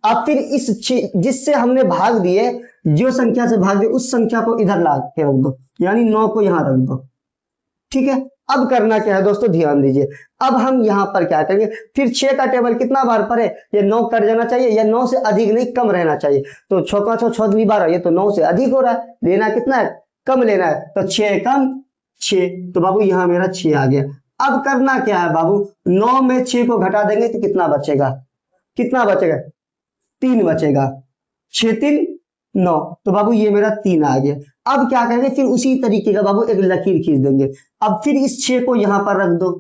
अब फिर इस जिससे हमने भाग दिए, जो संख्या से भाग दिए उस संख्या को इधर ला के रख दो, यानी 9 को यहां रख दो, ठीक है। अब करना क्या है दोस्तों, ध्यान दीजिए। अब हम यहां पर क्या करेंगे, फिर 6 का टेबल कितना बार पढ़े, ये 9 कट जाना चाहिए, या 9 से अधिक नहीं, कम रहना चाहिए। तो 6 का 6 6 12, ये तो 9 से अधिक हो रहा है, लेना कितना है, कम लेना है, तो 6 कम 6, तो बाबू यहाँ मेरा 6 आ गया। अब करना क्या है बाबू, 9 में 6 को घटा देंगे तो कितना बचेगा, कितना बचेगा, 3 बचेगा। 6 3 9, तो बाबू ये मेरा 3 आ गया। अब क्या करेंगे, फिर उसी तरीके का बाबू एक लकीर खींच देंगे। अब फिर इस 6 को यहाँ पर रख दो।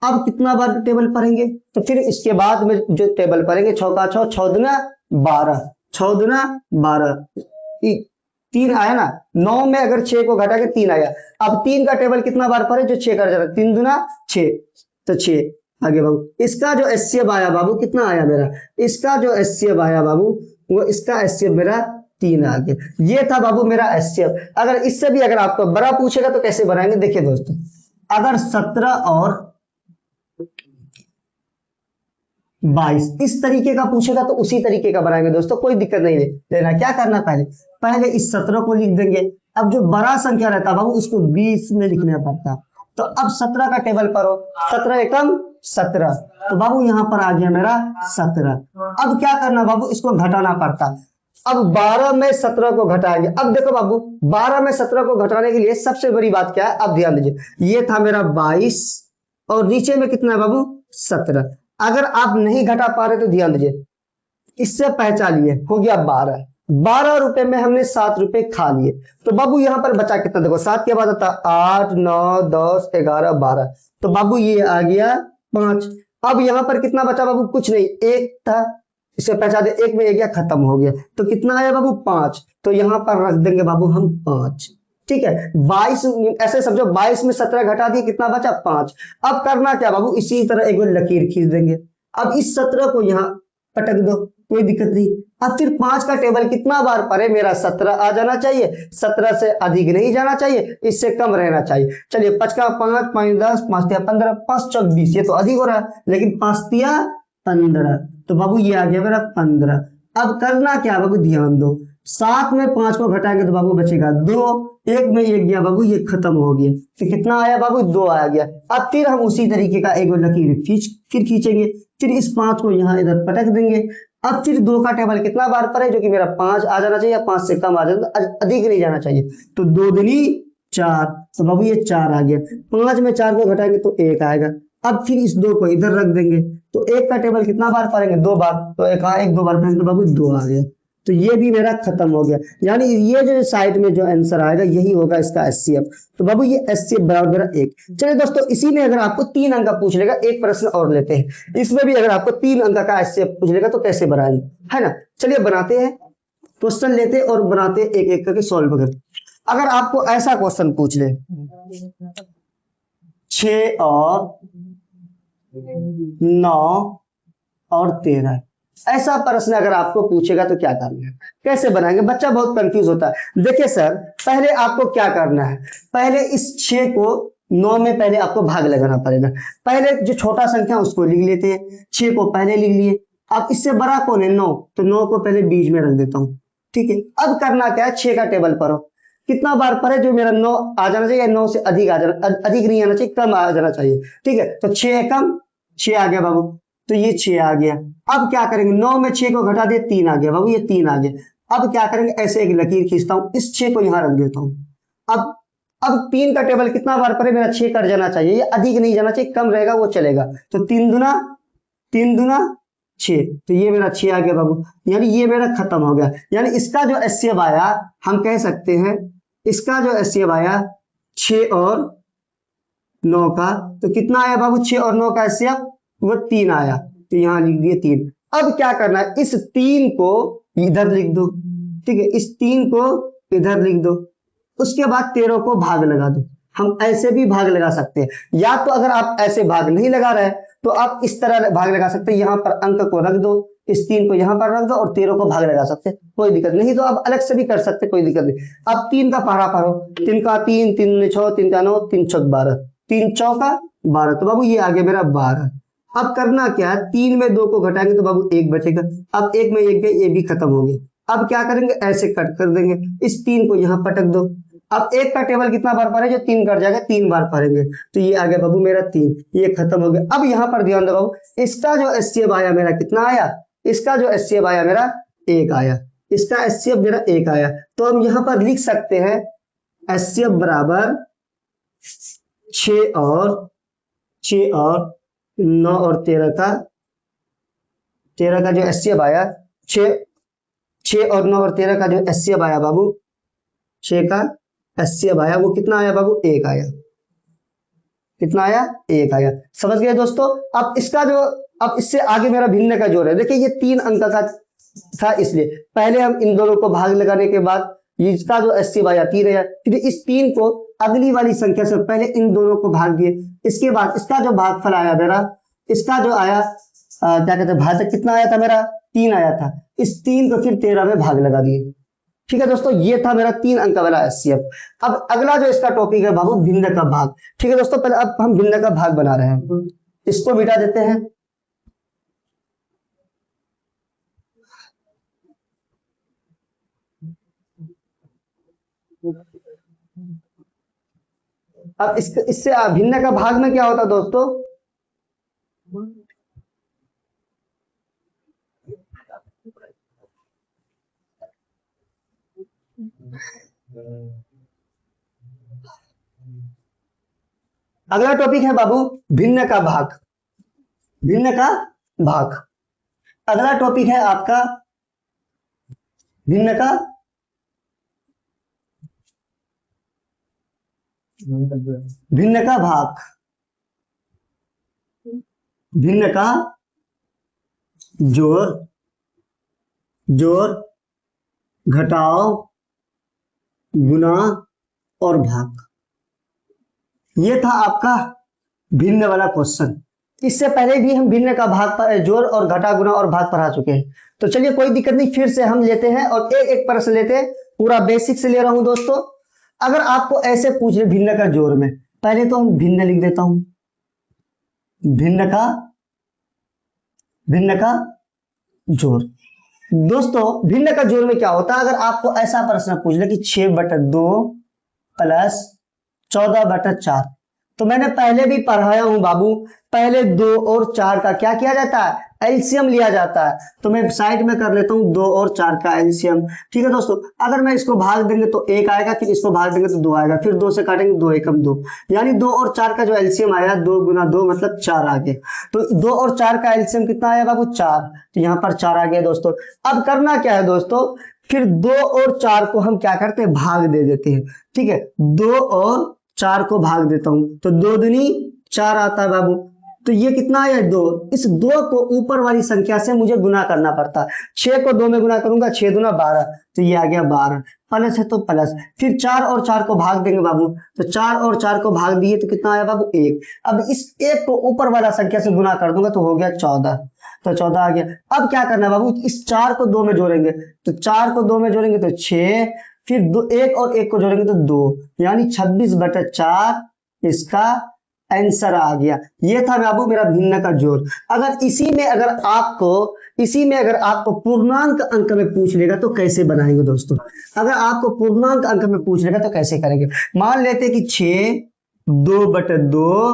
अब कितना बार टेबल पढ़ेंगे, तो फिर इसके बाद में जो टेबल पढ़ेंगे, 6 का 6, 6 दूना 12, 6 दूना 12, 3 आया ना। 9 में अगर 6 को घटा के 3 आया। अब 3 का टेबल कितना बार पढ़े, जो 6 कर जाता है, 3 दूना 6, तो 6 आगे बाबू। इसका जो एचसीएफ आया बाबू कितना आया मेरा, इसका जो एचसीएफ आया बाबू वो इसका एचसीएफ मेरा 3 आ गया। ये था बाबू मेरा एचसीएफ। अगर इससे भी अगर आपको बड़ा पूछेगा तो कैसे बनाएंगे, देखिए दोस्तों, अगर 17 और 22 इस तरीके का पूछेगा तो उसी तरीके का बनाएंगे दोस्तों, कोई दिक्कत नहीं लेना। क्या करना, पहले इस 17 को लिख देंगे। अब जो बड़ा संख्या रहता बाबू उसको 20 में लिखना पड़ता। तो अब 17 का टेबल करो, 17 एकम 17, तो बाबू यहाँ पर आ गया मेरा 17। अब क्या करना बाबू, इसको घटाना पड़ता। अब 12 में 17 को घटाएंगे। अब देखो बाबू 12 में 17 को घटाने के लिए सबसे बड़ी बात क्या है, अब ध्यान दीजिए, ये था मेरा 22 और नीचे में कितना है बाबू 17। अगर आप नहीं घटा पा रहे तो ध्यान दीजिए, इससे पहचानिए, हो गया 12। 12 रुपए में हमने 7 रुपए खा लिए। तो बाबू यहाँ पर बचा कितना, देखो 7 के बाद आता 8 9 10 11 12, तो बाबू ये आ गया 5। अब यहाँ पर कितना बचा बाबू, कुछ नहीं, 1 था, इसे पहचान दे, 1 में 1 गया, खत्म हो गया। तो कितना आया बाबू 5, तो यहाँ पर रख देंगे बाबू हम 5। ठीक है, 22 ऐसे समझो, 22 में 17 घटा दिए, कितना बचा 5। अब करना क्या बाबू, इसी तरह एक बार लकीर खींच देंगे। अब इस 17 को यहाँ पटक दो, कोई दिक्कत नहीं। अब फिर 5 का टेबल कितना बार पढ़े, मेरा 17 आ जाना चाहिए, 17 से अधिक नहीं जाना चाहिए, इससे कम रहना चाहिए। चलिए 5 का 5 5 10 5 तिया 15 5 चौक 20, ये तो अधिक हो रहा है, लेकिन 5 तिया 15, तो बाबू ये आ गया मेरा 15। अब करना क्या बाबू, ध्यान दो, 7 में 5 को घटाएंगे तो बाबू बचेगा 2, 1 में 1 गया बाबू, ये खत्म हो गया, तो कितना आया बाबू 2 आ गया। अब फिर हम उसी तरीके का एक लकीर फिर खींचेंगे, फिर इस 5 को यहाँ इधर पटक देंगे। अब फिर 2 का टेबल कितना बार पड़े, जो कि मेरा 5 आ जाना चाहिए, 5 से कम आ जाना, अधिक नहीं जाना चाहिए, तो 2 दूनी 4, तो बाबू ये 4 आ गया। 5 में 4 को घटाएंगे तो 1 आएगा। अब फिर इस 2 को इधर रख देंगे, तो 1 का टेबल कितना बार पढ़ेंगे, 2 बार, तो 1 2 बार पढ़ेंगे तो बाबू 2 आ गया। तो ये भी मेरा खत्म हो गया, यानी ये जो साइड में जो आंसर आएगा यही होगा इसका एचसीएफ। तो बाबू ये एचसीएफ बराबर मेरा 1। चलिए दोस्तों, इसी में अगर आपको 3 अंक का पूछ लेगा, एक प्रश्न और लेते हैं, इसमें भी अगर आपको 3 अंक का एचसीएफ पूछ लेगा तो कैसे बनाएंगे, है ना। चलिए बनाते हैं, क्वेश्चन लेते और बनाते, एक एक करके सॉल्व करते। अगर आपको ऐसा क्वेश्चन पूछ ले, 6 और 9 और 13, ऐसा प्रश्न अगर आपको पूछेगा तो क्या करना है, कैसे बनाएंगे, बच्चा बहुत कंफ्यूज होता है। देखिए सर, पहले आपको क्या करना है, पहले इस 6 को 9 में पहले आपको भाग लगाना पड़ेगा। पहले जो छोटा संख्या उसको लिख लेते हैं, 6 को पहले लिख लिए। अब इससे बड़ा कौन है 9, तो 9 को पहले बीच में रख देता हूँ। ठीक है, अब करना क्या है, 6 का टेबल पढ़ो, कितना बार पढ़े, जो मेरा 9 आ जाना चाहिए, 9 से अधिक आ जाना, अधिक नहीं आना चाहिए, कम आ जाना चाहिए। ठीक है, तो 6 कम 6 आ गया बाबू, तो ये 6 आ गया। अब क्या करेंगे, 9 में 6 को घटा दिए, 3 आ गया बाबू, ये 3 आ गया। अब क्या करेंगे, ऐसे एक लकीर खींचता हूं, इस 6 को यहां रख देता हूं। अब 3 का टेबल कितना बार पड़े, मेरा 6 कट जाना चाहिए, ये अधिक नहीं जाना चाहिए, कम रहेगा वो चलेगा। तो 3 दूना 6, तो ये मेरा 6 आ गया बाबू, यानी ये मेरा खत्म हो गया। यानी इसका जो एचसीएफ आया, हम कह सकते हैं इसका जो एचसीएफ आया 6 और 9 का, तो कितना आया बाबू, 6 और 9 का एचसीएफ वो 3 आया, तो यहां लिख दिए 3। अब क्या करना है, इस 3 को इधर लिख दो। ठीक है, इस 3 को इधर लिख दो, उसके बाद 13 को भाग लगा दो। हम ऐसे भी भाग लगा सकते हैं, या तो अगर आप ऐसे भाग नहीं लगा रहे तो आप इस तरह भाग लगा सकते हैं, यहाँ पर अंक को रख दो, इस 3 को यहाँ पर रख दो और 13 को भाग लगा सकते हैं, कोई दिक्कत नहीं। तो आप अलग से भी कर सकते, कोई दिक्कत नहीं। अब 3 का पहाड़ा पढ़ो, 3 का 3 3 6 3 का 9 3 चौक 12 3 चौका 12, तो बाबू ये आ गया मेरा 12। अब करना क्या है, 3 में 2 को घटाएंगे तो बाबू 1 बचेगा। अब 1 में 1 गए, ये भी खत्म हो गया। अब क्या करेंगे, ऐसे कट कर देंगे, इस 3 को यहाँ पटक दो। अब 1 का टेबल कितना बार पढ़े, जो 3 कट जाएगा 3 बार पढ़ेंगे, तो ये आ गया बाबू मेरा 3, ये खत्म हो गया। अब यहाँ पर ध्यान दो बाबू, इसका जो एचसीएफ आया मेरा कितना आया, इसका जो एचसीएफ आया मेरा 1 आया, इसका एचसीएफ मेरा 1 आया। तो हम यहाँ पर लिख सकते हैं एचसीएफ बराबर 6 और 9 और 13 का जो एचसीएफ आया, 6 और 9 और 13 का जो एचसीएफ आया बाबू, 6 का एचसीएफ आया, वो कितना आया बाबू? 1 आया। कितना आया? 1 आया। समझ गए दोस्तों? अब इससे आगे मेरा भिन्न का जोड़ है। देखिए ये 3 अंक का था, इसलिए पहले हम इन दोनों को भाग लगाने के बाद इसका जो एचसीएफ आया 3 आया, फिर इस 3 को अगली वाली संख्या से पहले इन दोनों को भाग दिए, इसके बाद इसका जो भागफल आया मेरा, इसका जो आया क्या कहते हैं भाजक, कितना आया था मेरा? 3 आया था। इस 3 को फिर 13 में भाग लगा दिए। ठीक है दोस्तों, ये था मेरा 3 अंक वाला एचसीएफ। अब अगला जो इसका टॉपिक है बाबू, भिन्न का भाग। ठीक है दोस्तों, पहले अब हम भिन्न का भाग बना रहे हैं, इसको मिटा देते हैं। अब इससे भिन्न का भाग में क्या होता है दोस्तों? अगला टॉपिक है बाबू भिन्न का भाग। भिन्न का भाग अगला टॉपिक है आपका भिन्न का भाग। भिन्न का जोड़ घटाव गुना और भाग। ये था आपका भिन्न वाला क्वेश्चन। इससे पहले भी हम भिन्न का भाग पर जोड़ और घटा गुना और भाग पढ़ा चुके हैं। तो चलिए कोई दिक्कत नहीं, फिर से हम लेते हैं और एक एक प्रश्न लेते हैं। पूरा बेसिक से ले रहा हूं दोस्तों। अगर आपको ऐसे पूछ ले भिन्न का जोड़ में, पहले तो हम भिन्न लिख देता हूं, भिन्न का जोड़। दोस्तों भिन्न का जोड़ में क्या होता है, अगर आपको ऐसा प्रश्न पूछ ले कि 6/2 प्लस 14/4, तो मैंने पहले भी पढ़ाया हूं बाबू, पहले 2 और 4 का क्या किया जाता है? एलसीएम लिया जाता है। तो मैं साइड में कर लेता हूं 2 और 4 का एलसीएम। ठीक है दोस्तों, अगर मैं इसको भाग देंगे तो 1 आएगा, फिर इसको भाग देंगे तो 2 आएगा, फिर 2 से काटेंगे 2 एकम 2, यानी 2 और 4 का जो एलसीएम आया 2 गुना 2 मतलब 4 आ गया। तो 2 और 4 का एलसीएम कितना आया बाबू? 4। तो यहाँ पर 4 आ गया दोस्तों। अब करना क्या है दोस्तों, फिर 2 और 4 को हम क्या करते हैं? भाग दे देते हैं। ठीक है, 2 और 4 को भाग देता हूं तो 2 दूनी 4 आता है बाबू। तो ये कितना आया? 2। इस 2 को ऊपर वाली संख्या से मुझे गुना करना पड़ता है। 6 को 2 में गुना करूंगा, 6 दूना 12, तो ये आ गया 12। प्लस है तो प्लस, फिर 4 और 4 को भाग देंगे बाबू, तो 4 और 4 को भाग दिए तो कितना आया बाबू? 1। अब इस 1 को ऊपर वाला संख्या से गुना कर दूंगा तो हो गया 14, तो 14 आ गया। अब क्या करना है बाबू, इस 4 को 2 में जोड़ेंगे, तो 4 को 2 में जोड़ेंगे तो 6, फिर 1 और 1 को जोड़ेंगे तो 2, यानी 26/4 इसका आंसर आ गया। ये था बाबू मेरा भिन्न का जोड़। अगर इसी में अगर आपको पूर्णांक अंक में पूछ लेगा तो कैसे बनाएंगे दोस्तों? अगर आपको पूर्णांक अंक में पूछ लेगा तो कैसे करेंगे? मान लेते कि 6 2/2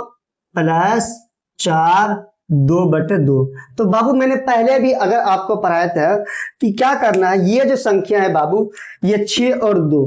प्लस 4 2/2। तो बाबू मैंने पहले भी अगर आपको पढ़ाया था कि क्या करना है, ये जो संख्या है बाबू, ये 6 और 2,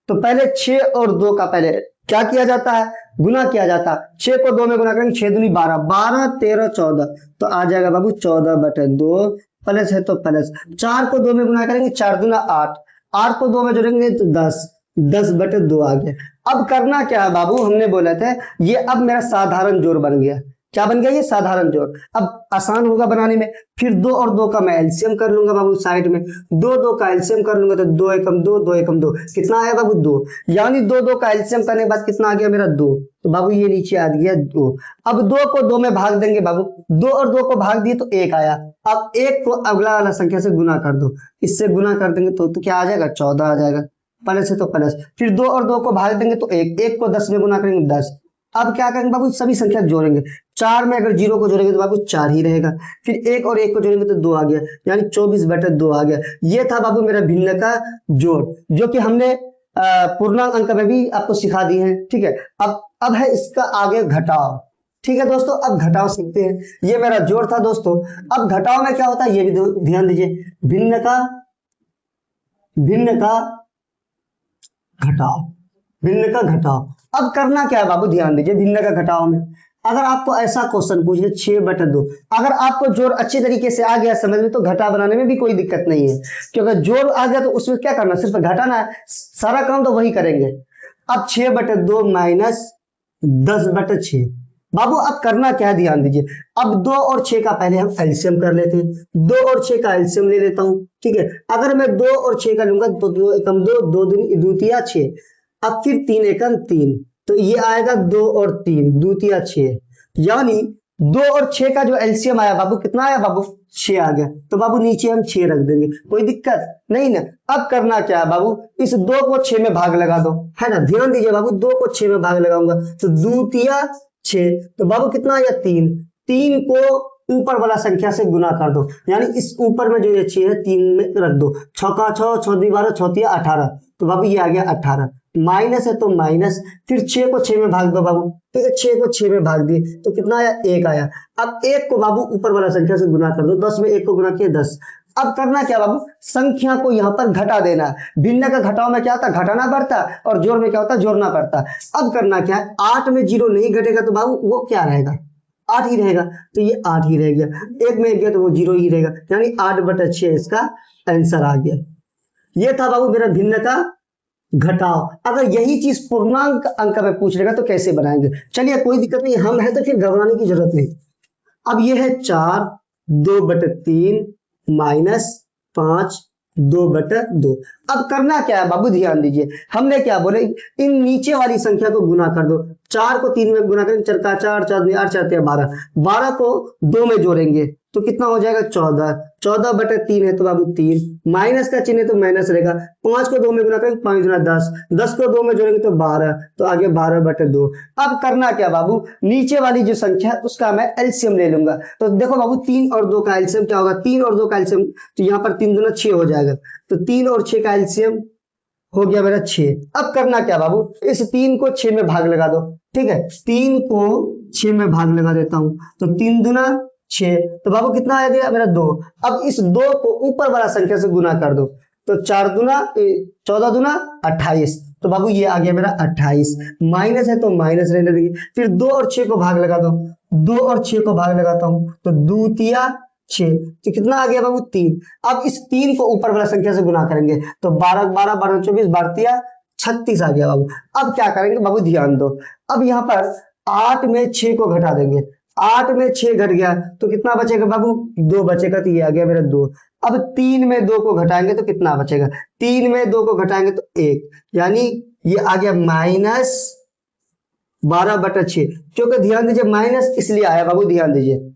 तो पहले 6 और 2 का पहले क्या किया जाता है? गुना किया जाता है। 6 को 2 में गुना करेंगे, 6 दूनी 12, 12 13 14, तो आ जाएगा बाबू 14/2, प्लस है तो प्लस। 4 को 2 में गुना करेंगे, 4 दूना 8, 8 को 2 में जोड़ेंगे तो 10, 10/2 आ गया। अब करना क्या है बाबू, हमने बोला था ये अब मेरा साधारण जोड़ बन गया। क्या बन गया? ये साधारण जोड़। अब आसान होगा बनाने में। फिर 2 और 2 का मैं एलसीएम कर लूंगा बाबू साइड में, 2 का एलसीएम कर लूंगा तो 2 एकम 2 2 एकम 2, कितना आया बाबू? 2, यानी 2 का एलसीएम करने के बाद कितना आ गया मेरा? 2। तो बाबू ये नीचे आ गया 2। अब 2 को 2 में भाग देंगे बाबू, 2 और 2 को भाग दिए तो 1 आया। अब 1 को अगला वाला संख्या से गुना कर दो, इससे गुना कर देंगे तो क्या आ जाएगा? 14 आ जाएगा। प्लस है तो प्लस, फिर 2 और 2 को भाग देंगे तो 1 को 10 में गुना करेंगे 10। अब क्या करेंगे बाबू, सभी संख्या जोड़ेंगे। 4 में अगर 0 को जोड़ेंगे तो बाबू 4 ही रहेगा, फिर 1 और 1 को जोड़ेंगे तो 2 आ गया, यानी 24/2 आ गया। ये था बाबू मेरा भिन्न का जोड़, जो कि हमने पूर्णांक अंक में भी आपको सिखा दी है। ठीक है, अब है इसका आगे घटाव। ठीक है दोस्तों, अब घटाव सीखते हैं। ये मेरा जोड़ था दोस्तों। अब घटाव में क्या होता है ये भी ध्यान दीजिए, भिन्न का घटाव, भिन्न का घटाव। अब करना क्या है बाबू, ध्यान दीजिए भिन्न का घटाव में। अगर आपको ऐसा क्वेश्चन पूछे 6/2, अगर आपको जोड़ अच्छी तरीके से आ गया समझ में तो घटा बनाने में भी कोई दिक्कत नहीं है, क्योंकि जोड़ आ गया तो उसमें क्या करना, सिर्फ घटाना है, सारा काम तो वही करेंगे। अब 6/2 माइनस 10/6। बाबू अब करना क्या है, ध्यान दीजिए। अब 2 और 6 का पहले हम एलसीएम कर लेते हैं। 2 और 6 का एलसीएम ले लेता हूं, ठीक है। अगर मैं 2 और 6 का लूंगा तो 2 एकम 2, 2 दूनी द्वितीया 6, अब फिर 3 एकम 3, तो ये आएगा 2 और 3 द्वितीया 6, यानी 2 और 6 का जो एलसीएम आया बाबू, कितना आया बाबू, 6 आ गया। तो बाबू नीचे हम 6 रख देंगे, कोई दिक्कत नहीं ना। अब करना क्या है बाबू, इस 2 को 6 में भाग लगा दो, है ना। ध्यान दीजिए बाबू, 2 को 6 में भाग लगाऊंगा तो द्वितीया 6, तो बाबू कितना आया 3। 3 को ऊपर वाला संख्या से गुना कर दो, यानी इस ऊपर में जो ये 6 है 3 में रख दो। 6 का 6, 6 दी 12, 6 तिया 18, तो बाबू ये आ गया 18। माइनस है तो माइनस, फिर 6 को 6 में भाग दो बाबू, ठीक है। 6 को 6 में भाग दिए तो कितना आया, 1 आया। अब 1 को बाबू ऊपर वाला संख्या से गुना कर दो, 10 में 1 को गुना किया 10। अब करना क्या बाबू, संख्या को यहाँ पर घटा देना है। भिन्न का घटाव में क्या होता, घटाना पड़ता, और जोड़ में क्या होता, जोड़ना पड़ता। अब करना क्या है, 8 में 0 नहीं घटेगा तो बाबू वो क्या रहेगा, 8 ही रहेगा, तो ये 8 ही रह गया। 1 में 1 गया तो वो 0 ही रहेगा, यानी 8/6 इसका आंसर आ गया। ये था बाबू मेरा भिन्न का घटाव। अगर यही चीज पूर्णांक अंक में पूछ लेगा तो कैसे बनाएंगे, चलिए कोई दिक्कत नहीं, हम है तो फिर घबराने की जरूरत नहीं। अब ये है 4 2/3 माइनस 5 2/2। अब करना क्या है बाबू, ध्यान दीजिए, हमने क्या बोले, इन नीचे वाली संख्या को गुना कर दो। 4 को 3 में गुना करें, 4 का 4, 4 दूनी 8, 4 तिया 12, 12 को 2 में जोड़ेंगे तो कितना हो जाएगा 14, 14/3 है तो बाबू 3, माइनस का चिन्ह है तो माइनस रहेगा। 5 को 2 में गुना करेंगे, 5 दूना 10, 10 को 2 में जोड़ेंगे तो 12, तो आगे 12/2। अब करना क्या बाबू, नीचे वाली जो संख्या है उसका मैं एलसीएम ले लूंगा। तो देखो बाबू 3 और 2 का एलसीएम क्या होगा, 3 और 2 का एलसीएम, तो यहाँ पर 3 दूना 6 हो जाएगा, तो 3 और 6 का एलसीएम हो गया मेरा 6। अब करना क्या बाबू, इस 3 को 6 में भाग लगा दो, ठीक है। 3 को 6 में भाग लगा देता हूं, तो 3 दूना 6, तो बाबू कितना आ गया मेरा 2। अब इस 2 को ऊपर वाला संख्या से गुना कर दो, तो 4 दूना 14 दूना 28, तो बाबू ये आ गया मेरा 28। माइनस है तो माइनस रहने देंगे, फिर 2 और 6 को भाग लगा दो, 2 और 6 को भाग लगाता हूं तो द्वितीया 6, तो कितना आ गया बाबू 3। अब इस 3 को ऊपर वाला संख्या से गुना करेंगे तो 12 12 12 24 12 तिया 36 आ गया बाबू। अब क्या करेंगे बाबू, ध्यान दो, अब यहाँ पर 8 में 6 को घटा देंगे, 8 में 6 घट गया तो कितना बचेगा बाबू, 2 बचेगा, तो ये आ गया मेरा 2। अब 3 में 2 को घटाएंगे तो कितना बचेगा, 3 में 2 को घटाएंगे तो 1, यानी ये आ गया माइनस 12/6। क्योंकि ध्यान दीजिए माइनस इसलिए आया बाबू, ध्यान दीजिए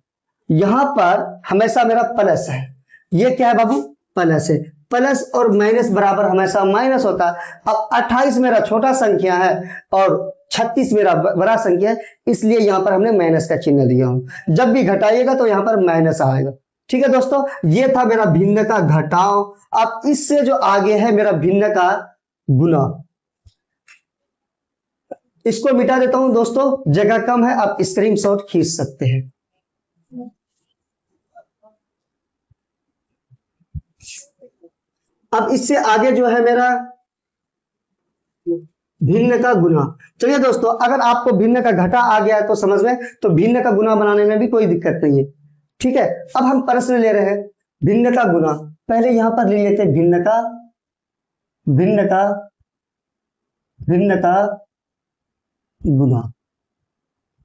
यहां पर हमेशा मेरा प्लस है, ये क्या है बाबू, प्लस है। प्लस और माइनस बराबर हमेशा माइनस होता है। अब 28 मेरा छोटा संख्या है और 36 मेरा बड़ा संख्या है, इसलिए यहां पर हमने माइनस का चिन्ह दिया हूं। जब भी घटाइएगा तो यहां पर माइनस आएगा, ठीक है दोस्तों। ये था मेरा भिन्न का घटाव। अब इससे जो आगे है मेरा भिन्न का गुना, इसको मिटा देता हूं दोस्तों, जगह कम है, आप स्क्रीनशॉट खींच सकते हैं। अब इससे आगे जो है मेरा भिन्न का गुना। चलिए दोस्तों, अगर आपको भिन्न का घटा आ गया है तो समझ में, तो भिन्न का गुना बनाने में भी कोई दिक्कत नहीं है, ठीक है। अब हम प्रश्न ले रहे हैं भिन्न का गुना। पहले यहां पर ले लेते हैं भिन्न का भिन्न का भिन्न का गुना,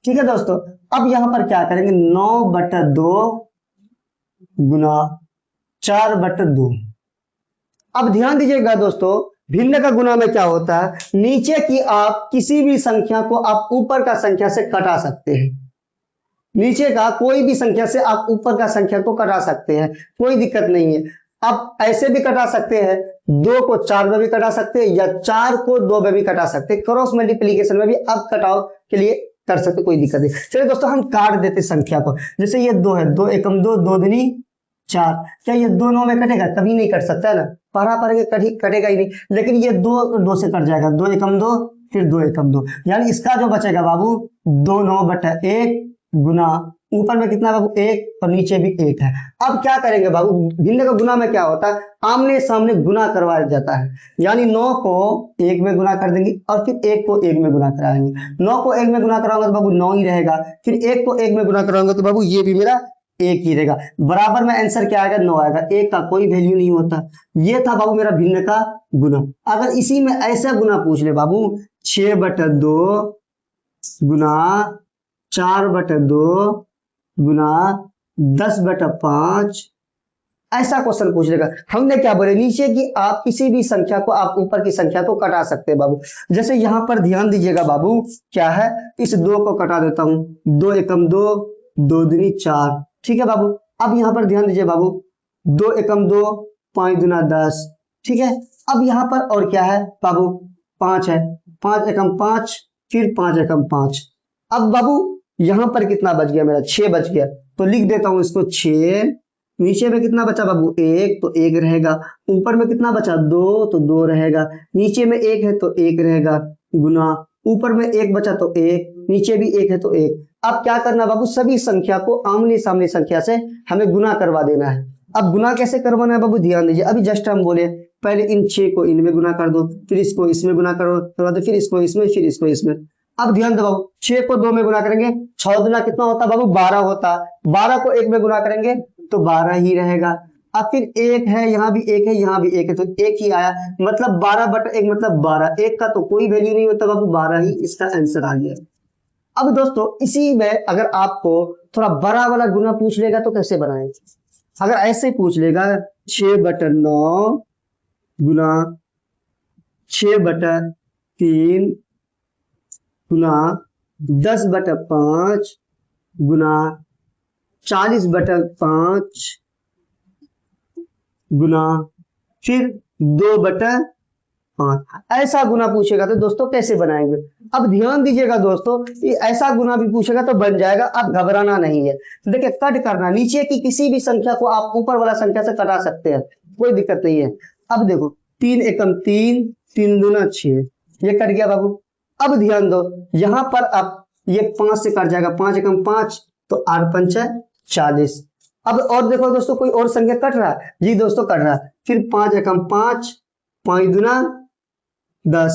ठीक है दोस्तों। अब यहां पर क्या करेंगे, 9/2 गुना 4/2। अब ध्यान दीजिएगा दोस्तों, भिन्न का गुना में क्या होता है, नीचे की आप किसी भी संख्या को आप ऊपर का संख्या से कटा सकते हैं। नीचे का कोई भी संख्या से आप ऊपर का संख्या को कटा सकते हैं, कोई दिक्कत नहीं है। आप ऐसे भी कटा सकते हैं, 2 को 4 में भी कटा सकते हैं, या 4 को 2 में भी कटा सकते हैं। क्रॉस मल्टीप्लीकेशन में भी आप कटाव के लिए कर सकते, कोई दिक्कत नहीं। चलिए दोस्तों, हम काट देते संख्या को। जैसे ये 2 है, 2 एकम 2, 2 दूनी 4, क्या ये 2 9 में कटेगा, कभी नहीं कट सकता है ना, पढ़ा पढ़ेंगे कटेगा ही नहीं। लेकिन ये 2 से कट जाएगा, 2 एकम 2, फिर 2 एकम 2, यानी इसका जो बचेगा बाबू 2 9/1 गुना ऊपर में कितना बाबू 1 और नीचे भी 1 है। अब क्या करेंगे बाबू, भिन्न का गुना में क्या होता है, आमने सामने गुना करवाया जाता है, यानी 9 को 1 में गुना कर देंगे और फिर 1 को 1 में गुना कराएंगे। 9 को 1 में गुना कराऊंगा तो बाबू 9 ही रहेगा, फिर 1 को 1 में गुना कराऊंगा तो बाबू ये भी मेरा 1 ही रहेगा। बराबर में आंसर क्या आएगा, 9 आएगा। 1 का कोई वैल्यू नहीं होता। ये था बाबू मेरा भिन्न का गुना। अगर इसी में ऐसा गुना पूछ ले बाबू, 6/2 गुना 4/2 गुना 10/5, ऐसा क्वेश्चन पूछ लेगा। हमने क्या बोले नीचे की आप किसी भी संख्या को आप ऊपर की संख्या को कटा सकते हैं बाबू। जैसे यहाँ पर ध्यान दीजिएगा बाबू, क्या है, इस 2 को कटा देता हूँ, 2 एकम 2, 2 दूनी 4, ठीक है बाबू। अब यहाँ पर ध्यान दीजिए बाबू, 2 एकम 2, 5 दूना 10, ठीक है। अब यहाँ पर और क्या है बाबू, 5 है, 5 एकम 5, फिर 5 एकम 5। अब बाबू यहाँ पर कितना बच गया मेरा, 6 बच गया, तो लिख देता हूँ इसको 6। नीचे में कितना बचा बाबू, 1, तो 1 रहेगा। ऊपर में कितना बचा, 2, तो 2 रहेगा। नीचे में 1 है तो 1 रहेगा, गुना ऊपर में 1 बचा तो 1, नीचे भी 1 है तो 1। अब क्या करना बाबू, सभी संख्या को आमने सामने संख्या से हमें गुना करवा देना है। अब गुना कैसे करवाना है बाबू, ध्यान दीजिए। अभी जस्ट हम बोले पहले इन 6 को इनमें गुना कर दो, फिर इसको इसमें गुना करवा दो, फिर इसको इसमें, फिर इसको इसमें। अब ध्यान दो बाबू, 6 को 2 में गुना करेंगे, 6 दूना कितना होता बाबू, 12 होता। 12 को 1 में गुना करेंगे तो 12 ही रहेगा। अब फिर 1 है, यहाँ भी 1 है, यहाँ भी 1 है, तो 1 ही आया, मतलब 12/1 मतलब 12। 1 का तो कोई वैल्यू नहीं होता बाबू, 12 ही इसका आंसर आ गया। अब दोस्तों इसी में अगर आपको थोड़ा बड़ा वाला गुना पूछ लेगा तो कैसे बनाएंगे। अगर ऐसे पूछ लेगा, 6/9 गुना 6/3 गुना 10/5 गुना 40/5 गुना फिर 2/5, ऐसा गुना पूछेगा तो दोस्तों कैसे बनाएंगे। अब ध्यान दीजिएगा दोस्तों, ये ऐसा गुना भी पूछेगा तो बन जाएगा, अब घबराना नहीं है। देखिए कट करना, नीचे की किसी भी संख्या को आप ऊपर वाला संख्या से कटा सकते हैं, कोई दिक्कत नहीं है। अब देखो 3 एकम 3, 3 दूना 6, ये कट गया बाबू। अब ध्यान दो, यहाँ पर अब ये 5 से कट जाएगा, 5 एकम 5, तो 8 पंचा 40। अब और देखो दोस्तों, कोई और संख्या कट रहा है जी दोस्तों, कट रहा है। फिर 5 एकम 5, 5 दूना 10।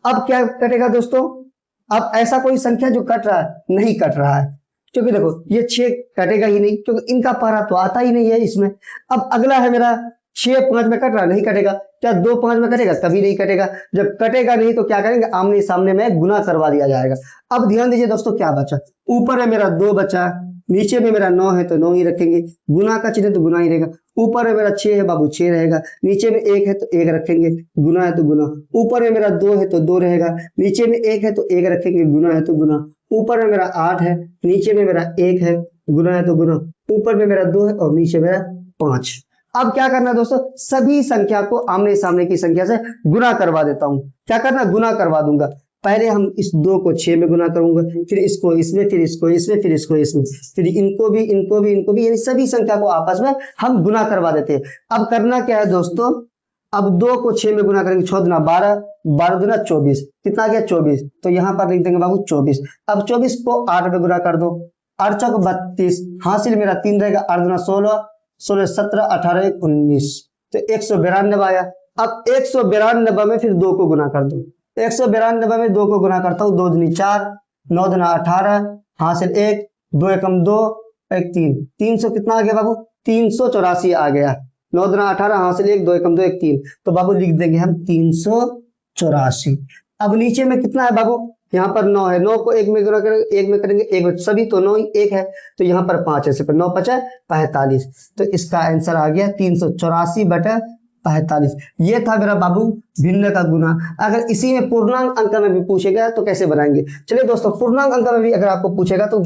अब क्या कटेगा दोस्तों, अब ऐसा कोई संख्या जो कट रहा है, नहीं कट रहा है, क्योंकि देखो ये 6 कटेगा ही नहीं, क्योंकि इनका पारा तो आता ही नहीं है इसमें। अब अगला है मेरा 6 5 में कट रहा, नहीं कटेगा। क्या 2 5 में कटेगा, कभी नहीं कटेगा। जब कटेगा नहीं तो क्या करेंगे, आमने सामने में गुना करवा दिया जाएगा। अब ध्यान दीजिए दोस्तों, क्या बचा, ऊपर है मेरा 2 बचा, नीचे में मेरा 9 है तो 9 ही रखेंगे, गुना का चिन्ह तो गुना ही रहेगा। ऊपर में मेरा 6 है बाबू, 6 रहेगा। नीचे में 1 है तो 1 रखेंगे, गुना है तो गुना। ऊपर में मेरा 2 है तो 2 रहेगा, नीचे में 1 है तो 1 रखेंगे, गुना है तो गुना। ऊपर में मेरा 8 है, नीचे में मेरा 1 है, गुना है तो गुना। ऊपर में मेरा 2 है और नीचे मेरा 5। अब क्या करना है दोस्तों, सभी संख्या को आमने सामने की संख्या से गुना करवा देता हूं। क्या करना, गुना करवा दूंगा। पहले हम इस 2 को 6 में गुना करूंगा, फिर इसको इसमें, फिर इसको इसमें, फिर इसको इसमें, फिर इनको भी, इनको भी, इनको भी, यानी सभी संख्या को आपस में हम गुना करवा देते हैं। अब करना क्या है दोस्तों, अब 2 को 6 में गुना करेंगे, 6 दूना 12, 12 दूना 24, कितना गया 24, तो यहाँ पर लिख देंगे बाबू 24। अब 24 को 8 में गुना कर दो, 8 चौक 32, हासिल मेरा 3 रहेगा, 8 दूना 16, 16 17 18 19, तो 192 आया। अब 192 में फिर 2 को गुना कर दो, 192 में 2 को गुना करता हूँ, 2 दूनी 4, 9 दूना 18, हासिल 1, 2 एकम 2, 1 3, 300 कितना आ गया बाबू, 384 आ गया। 9 दूना 18, हासिल 1, 2 एकम 2, 1 3, तो बाबू लिख देंगे हम 384। अब नीचे में कितना है बाबू, यहाँ पर 9 है, 9 को 1 में गुना करेंगे, 1 में करेंगे, 1 में सभी तो 9 ही 1 है, तो यहाँ पर 5 है, सिर्फ 9 5 45, तो इसका आंसर आ गया 384/45। ये था मेरा बाबू भिन्न का गुना। अगर इसी में पूर्णांक अंक में भी पूछेगा तो कैसे बनाएंगे। चलिए दोस्तों, पूर्णांक अंक में भी अगर आपको पूछेगा तो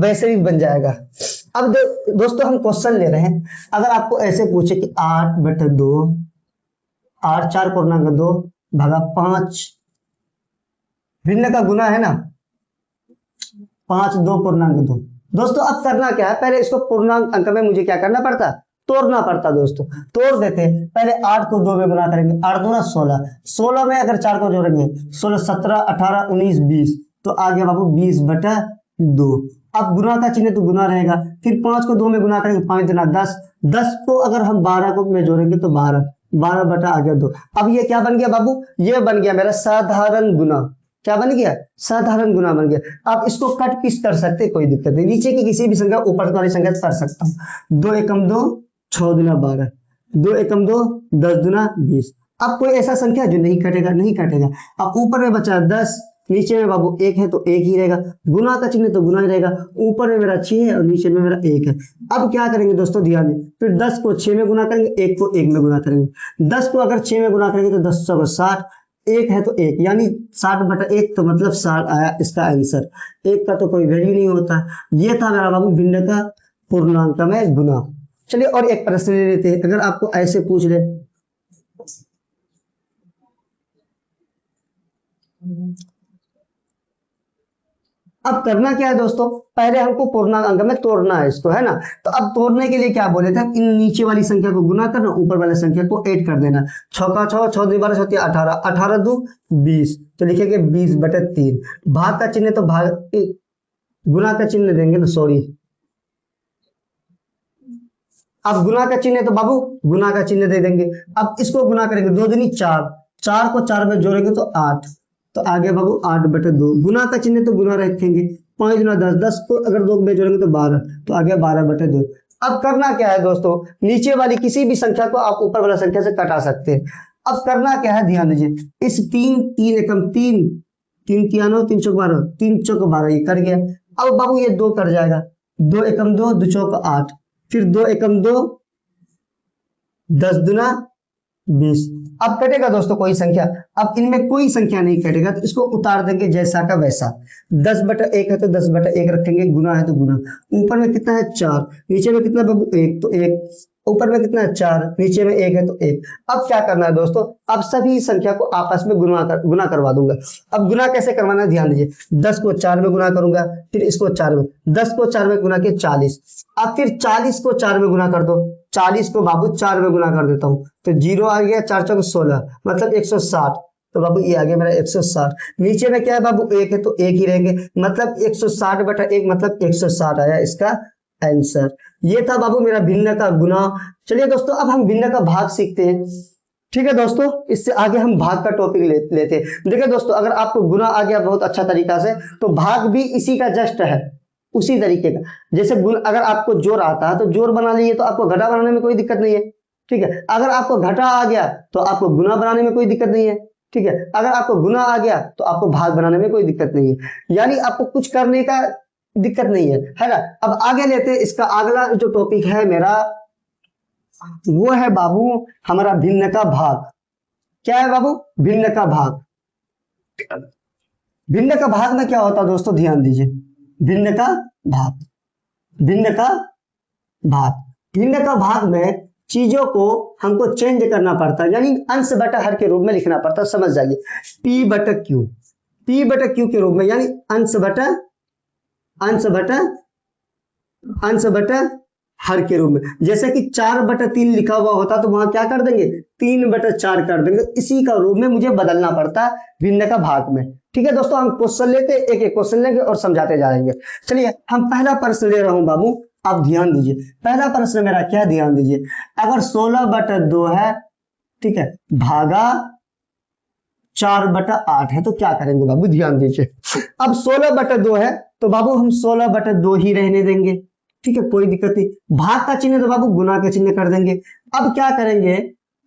वैसे भी बन जाएगा। अब दोस्तों हम क्वेश्चन ले रहे हैं, अगर आपको ऐसे पूछे कि 8/2, 8 4 पूर्णांक 2 भागा 5, भिन्न का गुना है ना, 5 2 पूर्णांक 2। दोस्तों अब करना क्या है, पहले इसको पूर्णांक अंक में मुझे क्या करना पड़ता, तोड़ना पड़ता। दोस्तों तोड़ देते हैं, पहले 8 को 2 में गुना करेंगे, 8 दूना 16, 16 में अगर 4 को जोड़ेंगे, 16 17 18 19 20, तो आ गया बाबू 20/2। अब गुना का चिन्ह तो गुना रहेगा, फिर 5 को 2 में गुना करेंगे, 5 दुना 10, 10 को अगर हम 12 को में जोड़ेंगे तो 12, 12 बटा आ गया 2। अब ये क्या बन गया बाबू, ये बन गया मेरा साधारण गुना। क्या बन गया, साधारण गुना बन गया। आप इसको कट पीस कर सकते हैं, कोई दिक्कत नहीं, नीचे की किसी भी संख्या ऊपर वाली संख्या कर सकता हूँ। 2 एकम 2, 6 दुना 12, 2 एकम 2, 10 दुना 20। अब कोई ऐसा संख्या जो नहीं कटेगा, नहीं कटेगा। अब ऊपर में बचा 10, नीचे में बाबू 1 है तो 1 ही रहेगा, गुना का चिन्ह तो गुना ही रहेगा, ऊपर में मेरा 6 है और नीचे में मेरा 1 है। अब क्या करेंगे दोस्तों, ध्यान दें, फिर 10 को 6 में गुना करेंगे, 1 को 1 में गुना करेंगे। 10 को अगर 6 में गुना करेंगे तो 10 को 60, 1 है तो 1, यानी 60 बटा 1 तो मतलब 60 आया इसका आंसर। 1 का तो कोई वैल्यू नहीं होता। ये था मेरा बाबू भिन्न का पूर्णांक में गुना। चलिए और एक प्रश्न ले लेते हैं, अगर आपको ऐसे पूछ ले, अब करना क्या है दोस्तों, पहले हमको पूर्णांक अंक में तोड़ना है इसको, है ना। तो अब तोड़ने के लिए क्या बोले थे, इन नीचे वाली संख्या को गुना करना, ऊपर वाली संख्या को ऐड कर देना। 6 का 6, 6 2 12 होती है 18, 18 2 20, तो लिखेंगे 20 बटे 3। भाग का चिन्ह तो भाग, गुना का चिन्ह देंगे ना, सॉरी, अब गुना का चिन्ह तो बाबू गुना का चिन्ह दे देंगे। अब इसको गुना करेंगे, 2 दूनी 4, 4 को 4 में जोड़ेंगे तो 8, तो आगे बाबू 8 बटे 2, गुना का चिन्ह तो गुना रखेंगे, 5 गुना 10, 10 को अगर 2 में जोड़ेंगे तो 12, तो आगे 12 बटे 2। अब करना क्या है दोस्तों, नीचे वाली किसी भी संख्या को आप ऊपर वाला संख्या से कटा सकते हैं। अब करना क्या है, ध्यान दीजिए, इस 3 3 एकम 3, 3 3 9 3 चौक 12, 3 चौक 12 ये कर गया। अब बाबू ये 2 कर जाएगा, 2 एकम 2, 2 चौक 8, फिर 2 एकम 2, 10 दुना 20। अब कटेगा दोस्तों कोई संख्या, अब इनमें कोई संख्या नहीं कटेगा, तो इसको उतार देंगे जैसा का वैसा। 10 बटा 1 है तो 10 बटा 1 रखेंगे, गुना है तो गुना। ऊपर में कितना है 4, नीचे में कितना बाबू 1, तो 1, ऊपर में कितना है 4, नीचे में 1 है तो 1। अब क्या करना है दोस्तों, अब सभी संख्या को आपस में गुना करवा दूंगा। अब गुना कैसे करवाना है, ध्यान दीजिए, 10 को 4 में गुना करूंगा, फिर इसको 4 में, 10 को 4 में गुना के 40, अब फिर 40 को 4 में गुना कर दो, 40 को बाबू 4 में गुना कर देता हूँ, तो 0 आ गया, 4 चौक 16, मतलब 160, तो बाबू ये आ गया मेरा 160। नीचे में क्या है बाबू 1 है तो 1 ही रहेंगे, मतलब 160 बटा 1 मतलब 160 आया इसका आंसर। ये था बाबू मेरा भिन्न का गुना। चलिए दोस्तों अब हम भिन्न का भाग सीखते हैं। ठीक है दोस्तों, इससे आगे हम भाग का टॉपिक लेते हैं। देखिए दोस्तों, अगर आपको गुना आ गया बहुत अच्छा तरीका से, तो भाग भी इसी का जस्ट है, उसी तरीके का। जैसे गुण, अगर आपको जोड़ आता है तो जोड़ बना लीजिए, तो आपको घटा बनाने में कोई दिक्कत नहीं है। ठीक है, अगर आपको घटा आ गया तो आपको गुना बनाने में कोई दिक्कत नहीं है। ठीक है, अगर आपको गुना आ गया तो आपको भाग बनाने में कोई दिक्कत नहीं है, यानी आपको कुछ करने का दिक्कत नहीं है ना। अब आगे लेते हैं, इसका अगला जो टॉपिक है मेरा, वो है बाबू हमारा भिन्न का भाग। क्या है बाबू, भिन्न का भाग। भिन्न का भाग में क्या होता है दोस्तों, ध्यान दीजिए, भिन्न का भाग, भिन्न का भाग, भिन्न का भाग में चीजों को हमको चेंज करना पड़ता है, यानी अंश बटा हर के रूप में लिखना पड़ता है। समझ जाइए, P बटा Q, P बटा Q के रूप में, यानी अंश बटा हर के रूप में। जैसे कि 4 बटा 3 लिखा हुआ होता तो वहां क्या कर देंगे, 3 बटा 4 कर देंगे। इसी का रूप में मुझे बदलना पड़ता है भिन्न का भाग में। ठीक है दोस्तों, हम क्वेश्चन लेते, एक एक क्वेश्चन लेंगे और समझाते जाएंगे। चलिए हम पहला प्रश्न ले रहा हूं बाबू, आप ध्यान दीजिए। पहला प्रश्न मेरा क्या, ध्यान दीजिए, अगर 16 बटा 2 है, ठीक है, भागा 4 बटा 8 है, तो क्या करेंगे बाबू, ध्यान दीजिए। अब 16 बटा 2 है तो बाबू हम 16 बटा 2 ही रहने देंगे। ठीक है, कोई दिक्कत नहीं। भाग का चिन्ह तो बाबू गुना का चिन्ह कर देंगे। अब क्या करेंगे,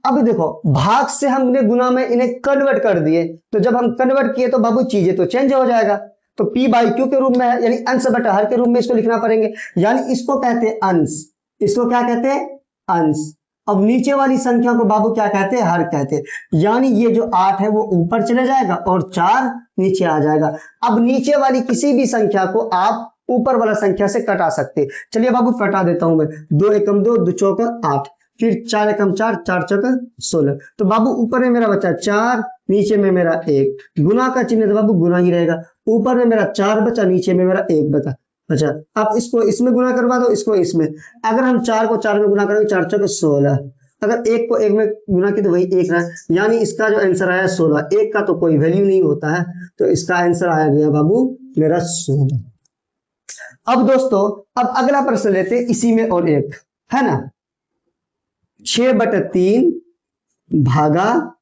अब देखो, भाग से हमने गुना में इन्हें कन्वर्ट कर दिए, तो जब हम कन्वर्ट किए तो बाबू चीजें तो चेंज हो जाएगा। तो P बाई Q के रूप में है, यानी अंश बटा हर के रूप में इसको लिखना पड़ेंगे, यानी इसको कहते हैं अंश। इसको क्या कहते हैं, अंश। अब नीचे वाली संख्या को बाबू क्या कहते हैं, हर कहते हैं, यानी ये जो 8 है वो ऊपर चले जाएगा और 4 नीचे आ जाएगा। अब नीचे वाली किसी भी संख्या को आप ऊपर वाला संख्या से कटा सकते। चलिए बाबू कटा देता हूं मैं, 2 एकम 2, 2 चौक 8, फिर 4 एकम 4, 4 चौक 16। तो बाबू ऊपर में मेरा बचा 4, नीचे में मेरा 1, गुना का चिन्ह तो बाबू गुना ही रहेगा। ऊपर में मेरा 4 बचा, नीचे में मेरा 1 बचा। अच्छा, अब इसको इसमें गुना करवा दो, इसको इसमें। अगर हम 4 को 4 में गुना करेंगे, 4 चौक 16। अगर 1 को 1 में गुना की तो वही 1 रहा, यानी इसका जो आंसर आया 16। 1 का तो कोई वैल्यू नहीं होता है, तो इसका आंसर आया गया बाबू मेरा 16। अब दोस्तों, अब अगला प्रश्न लेते हैं इसी में और एक, है ना, 6/3 भागा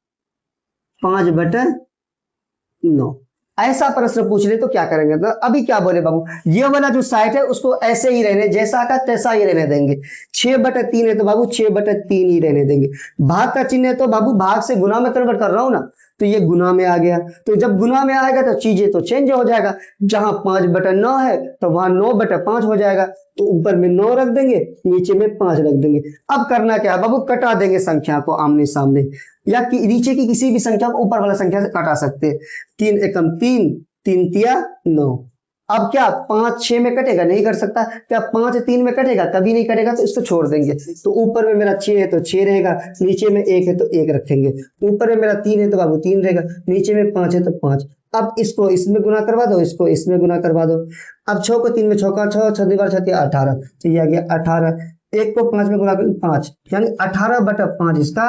5/9। ऐसा प्रश्न पूछ ले तो क्या करेंगे? तो अभी क्या बोले बाबू, ये वाला जो साइड है उसको ऐसे ही रहने, जैसा का तैसा ही रहने देंगे। 6/3 है तो बाबू 6/3 ही रहने देंगे। भाग का चिन्ह है तो बाबू भाग से गुना में कन्वर्ट कर रहा हूं ना, तो ये गुना में आ गया। तो जब गुना में आएगा तो चीजें तो चेंज हो जाएगा। जहां 5/9 है तो वहां 9/5 हो जाएगा। तो ऊपर में 9 रख देंगे, नीचे में 5 रख देंगे। अब करना क्या है बाबू, कटा देंगे संख्या को आमने सामने, या नीचे की किसी भी संख्या को ऊपर वाला संख्या से कटा सकते हैं। 3 एकम 3, 3 तिया 9। अब क्या 5 6 में कटेगा? नहीं कर सकता। क्या 5 3 में कटेगा? कभी नहीं कटेगा, तो इसको छोड़ देंगे। तो ऊपर में मेरा 6 है तो 6 रहेगा, नीचे में 1 है तो 1 रखेंगे। ऊपर में मेरा 3 है तो बाबू 3 रहेगा, नीचे में 5 है तो 5। अब इसको इसमें गुना करवा दो, इसको इसमें गुना करवा दो। अब 6 को 3 में 6 का 6, 6 बार 6 18, तो ये आ गया 18। 1 को 5 में गुना कर 5, यानी 18/5 इसका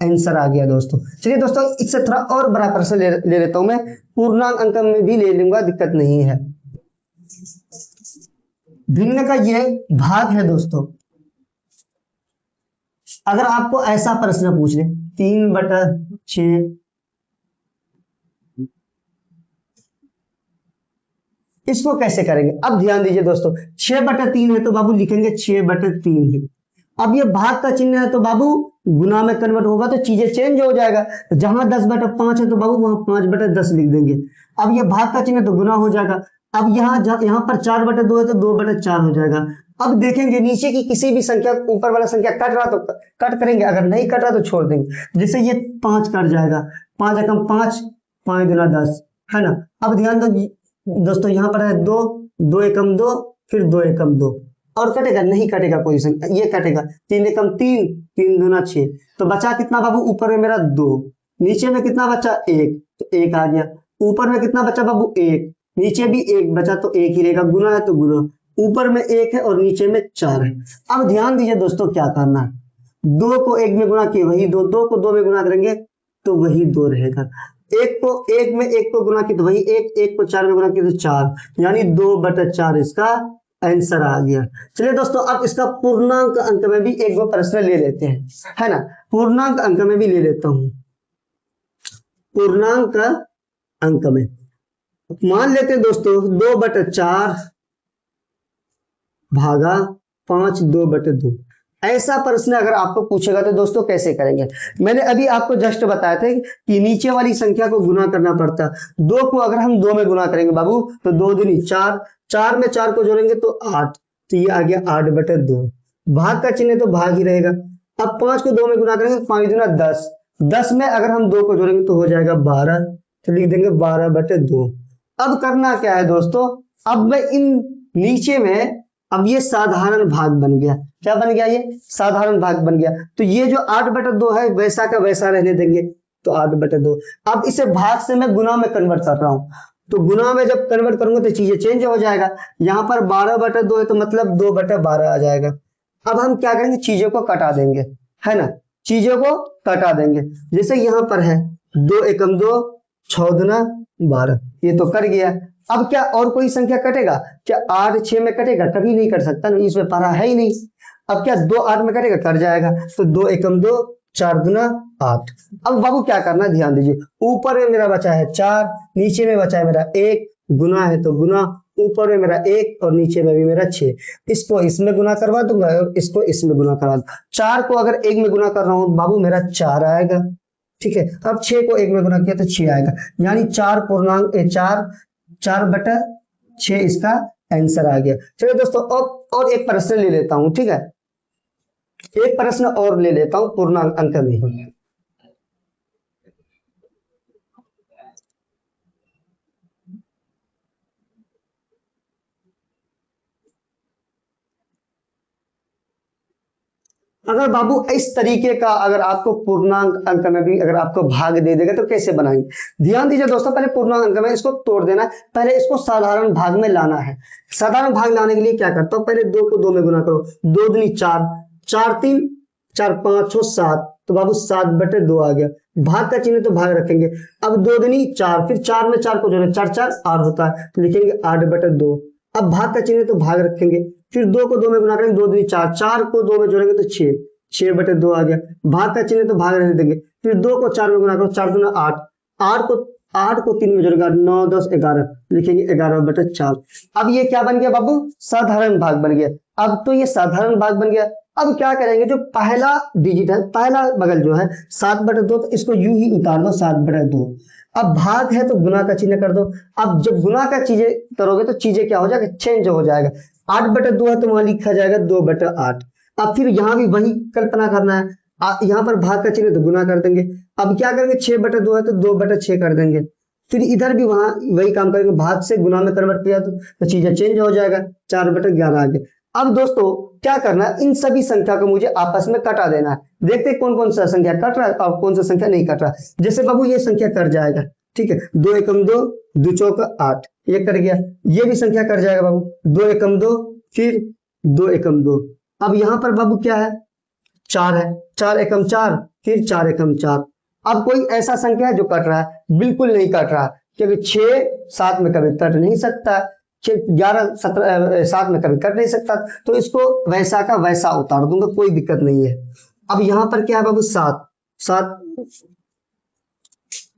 आंसर आ गया दोस्तों। चलिए दोस्तों, इससे थोड़ा और बड़ा प्रश्न ले लेता हूं मैं, पूर्णांक अंक में भी ले लूंगा, दिक्कत नहीं है। भिन्न का ये भाग है दोस्तों। अगर आपको ऐसा प्रश्न पूछ ले 3/6, इसको कैसे करेंगे? अब ध्यान दीजिए दोस्तों, 6/3 है तो बाबू लिखेंगे 6/3 ही। अब ये भाग का चिन्ह है तो बाबू गुना में कन्वर्ट होगा तो चीजें चेंज हो जाएगा। जहां 10/5 है तो बाबू वहां 5/10 लिख देंगे। अब ये भाग का चिन्ह तो गुना हो जाएगा। अब यहाँ पर 4/2 है तो 2/4 हो जाएगा। अब देखेंगे नीचे की किसी भी संख्या, ऊपर वाला संख्या कट रहा तो कट करेंगे, अगर नहीं कट रहा तो छोड़ देंगे। जैसे ये 5 कट जाएगा, 5 एकम 5, 5 दूना 10, है ना। अब ध्यान दो दोस्तों, यहाँ पर है 2, 2 एकम 2, फिर 2 एकम 2, और कटेगा? नहीं कटेगा कोई संख्या, ये कटेगा। 3 एकम 3, 3 दूना 6, तो बचा कितना बाबू? ऊपर में मेरा 2, नीचे में कितना बचा? 1, तो 1 आ गया। ऊपर में कितना बचा बाबू? 1, नीचे भी 1 बचा तो 1 ही रहेगा, गुना है तो गुना। ऊपर में 1 है और नीचे में 4 है। अब ध्यान दीजिए दोस्तों, क्या करना है, 2 को 1 में गुना किए वही 2, 2 को 2 में गुना करेंगे तो वही 2 रहेगा। 1 को 1 में 1 को गुना की तो वही 1, 1 को 4 में गुना की तो 4, यानी 2/4 इसका आंसर आ गया। चलिए दोस्तों, अब इसका पूर्णांक अंक में भी एक दो प्रश्न ले लेते हैं, है ना। पूर्णांक अंक में भी ले लेता हूं। पूर्णांक अंक में मान लेते हैं दोस्तों 2/4 भागा 5, 2/2। ऐसा प्रश्न अगर आपको पूछेगा तो दोस्तों कैसे करेंगे? मैंने अभी आपको जस्ट बताया था कि नीचे वाली संख्या को गुना करना पड़ता है। 2 को अगर हम 2 में गुना करेंगे बाबू तो 2 दूनी 4, 4 में 4 को जोड़ेंगे तो 8, तो ये आ गया 8/2। भाग का चिन्ह तो भाग ही रहेगा। अब 5 को 2 में गुना करेंगे, 5 दूना 10, 10 में अगर हम 2 को जोड़ेंगे तो हो जाएगा 12, तो लिख देंगे 12/2। अब करना क्या है दोस्तों, अब मैं इन नीचे में, अब ये साधारण भाग बन गया। क्या बन गया? ये साधारण भाग बन गया। तो ये जो 8/2 है वैसा का वैसा रहने देंगे, तो 8/2। अब इसे भाग से मैं गुना में कन्वर्ट कर रहा हूं, तो गुना में जब कन्वर्ट करूंगा तो चीजें चेंज हो जाएगा। यहाँ पर 12/2 है तो मतलब 2/12 आ जाएगा। अब हम क्या करेंगे, चीजों को कटा देंगे, है ना, चीजों को कटा देंगे। जैसे यहाँ पर है 2 एकम 2, 6 दूना 12, ये तो कट गया। अब क्या और कोई संख्या कटेगा? क्या 8 6 में कटेगा? कभी नहीं कर सकता ना, इसमें पारा है ही नहीं। अब क्या 2 8 में कटेगा? कर जाएगा। तो 2 एकम 2, 4 दूना 8। अब बाबू क्या करना, ध्यान दीजिए, ऊपर में मेरा बचा है 4, नीचे में बचा है मेरा 1, गुना है तो गुना, ऊपर में मेरा 1 और नीचे में भी मेरा 6। इसको इसमें गुना करवा दूंगा और इसको इसमें गुना करवा दूंगा। 4 को अगर 1 में गुना कर रहा हूं बाबू मेरा 4 आएगा, ठीक है। अब 6 को 1 में गुना किया तो 6 आएगा, यानी 4/6 इसका आंसर आ गया। चलिए दोस्तों, और एक प्रश्न ले लेता हूं, ठीक है, एक प्रश्न और ले लेता हूं पूर्णांक अंक में। अगर बाबू इस तरीके का अगर आपको पूर्णांक अंक में भी अगर आपको भाग दे देगा तो कैसे बनाएंगे? ध्यान दीजिए दोस्तों, पहले पूर्णांक अंक में इसको तोड़ देना है, पहले इसको साधारण भाग में लाना है। साधारण भाग लाने के लिए क्या करता हूं, पहले 2 को 2 में गुना करो, 2 दूनी 4, 4 3, 4 5 6 7, तो बाबू 7/2 आ गया। भाग का चिन्ह तो भाग रखेंगे। अब 2 दूनी 4, फिर 4 में 4 को जोड़े, 4 4 8 होता है, तो लिखेंगे 8/2। अब भाग का चिन्ह है तो भाग रखेंगे, फिर 2 को 2 में गुना करेंगे, 2 दूनी 4, 4 को 2 में जोड़ेंगे तो 6, 6/2 आ गया। भाग का चिन्ह है तो भाग रहने देंगे, फिर 2 को 4 में गुना करो, 4 दूना 8, 8 को 3 में जोड़ेंगे, 9 10 11, लिखेंगे 11/4। अब ये क्या बन गया बाबू, साधारण भाग बन गया। अब तो ये साधारण भाग बन गया। अब क्या करेंगे, जो पहला डिजिट है, पहला बगल जो है 7/2, तो इसको यूं ही उतार दो 7/2। अब भाग है तो गुना का चिन्ह कर दो। अब जब गुना का चीजें करोगे तो चीजें क्या हो जाएगा, चेंज हो जाएगा। 8/2 है तो वहां लिखा जाएगा 2/8। अब फिर यहाँ भी वही कल्पना करना है, यहाँ पर भाग का चिन्ह तो गुना कर देंगे। अब क्या करेंगे, 6/2 है तो 2/6 कर देंगे। फिर इधर भी वहां वही काम करेंगे, भाग से गुना में कन्वर्ट किया तो चीजें चेंज हो जाएगा, 4/11 आ गया। अब दोस्तों क्या करना है, इन सभी संख्या को मुझे आपस में कटा देना है। देखते हैं कौन कौन सा संख्या कट रहा है और कौन सा संख्या नहीं कट रहा। जैसे बाबू ये संख्या कट जाएगा, ठीक है, 2 एकम 2, 2 चौक 8, ये कट गया। ये भी संख्या कट जाएगा बाबू, 2 एकम 2, फिर 2 एकम 2। अब यहाँ पर बाबू क्या है, 4 है, 4 एकम 4, फिर 4 एकम 4। अब कोई ऐसा संख्या है जो कट रहा है, बिल्कुल नहीं कट रहा, क्योंकि 6 7 में कभी कट नहीं सकता, 11 17 7 में कभी कट नहीं सकता, तो इसको वैसा का वैसा उतार दूंगा, कोई दिक्कत नहीं है। अब यहाँ पर क्या है बाबू, 7 7।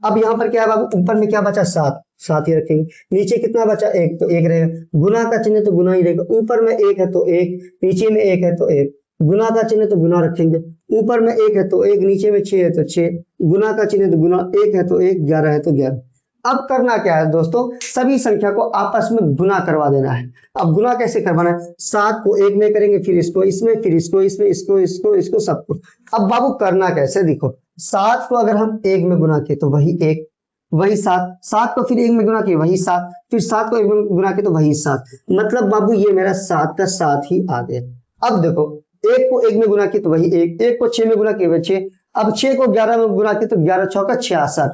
अब यहाँ पर क्या है बाबू, ऊपर में क्या बचा, 7 7 ही रखेंगे, नीचे कितना बचा, 1, तो 1 रहेगा। गुना का चिन्ह तो गुना ही रहेगा, ऊपर में 1 है तो 1, नीचे में 1 है तो 1, गुना का चिन्ह तो गुना रखेंगे, ऊपर में 1 है तो 1, नीचे में 6 है तो 6, गुना का चिन्ह तो गुना, 1 है तो 1, 11 है तो 11। अब करना क्या है दोस्तों, सभी संख्या को आपस में गुना करवा देना है। अब गुना कैसे करवाना है, 7 को 1 में करेंगे, फिर इसको इसमें, फिर इसको इसमें, इसको सबको। अब बाबू करना कैसे, देखो 7 को अगर हम 1 में गुना किए तो वही 1, वही 7, 7 को फिर 1 में गुना किए वही 7, फिर 7 को 1 में गुना किए तो वही 7। मतलब बाबू ये मेरा 7 का 7 ही आ गया। अब देखो 1 को 1 में गुना किए तो वही 1, 1 को 6 में गुना किए वही 6, अब 6 को 11 में गुना किए तो 11 चौका 66,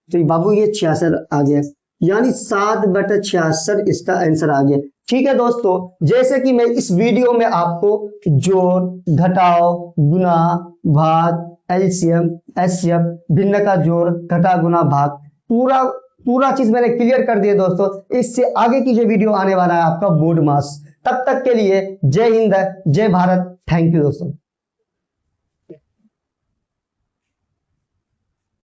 तो बाबू ये 66 आ गया, यानी 7/66 इसका आंसर आ गया। ठीक है दोस्तों, जैसे कि मैं इस वीडियो में आपको जोड़ घटाओ गुना भाग एलसीएम एचसीएफ भिन्न का जोड़ घटा गुना भाग पूरा चीज मैंने क्लियर कर दिया दोस्तों। इससे आगे की जो वीडियो आने वाला है आपका बोर्ड मास, तब तक के लिए जय हिंद जय भारत, थैंक यू दोस्तों।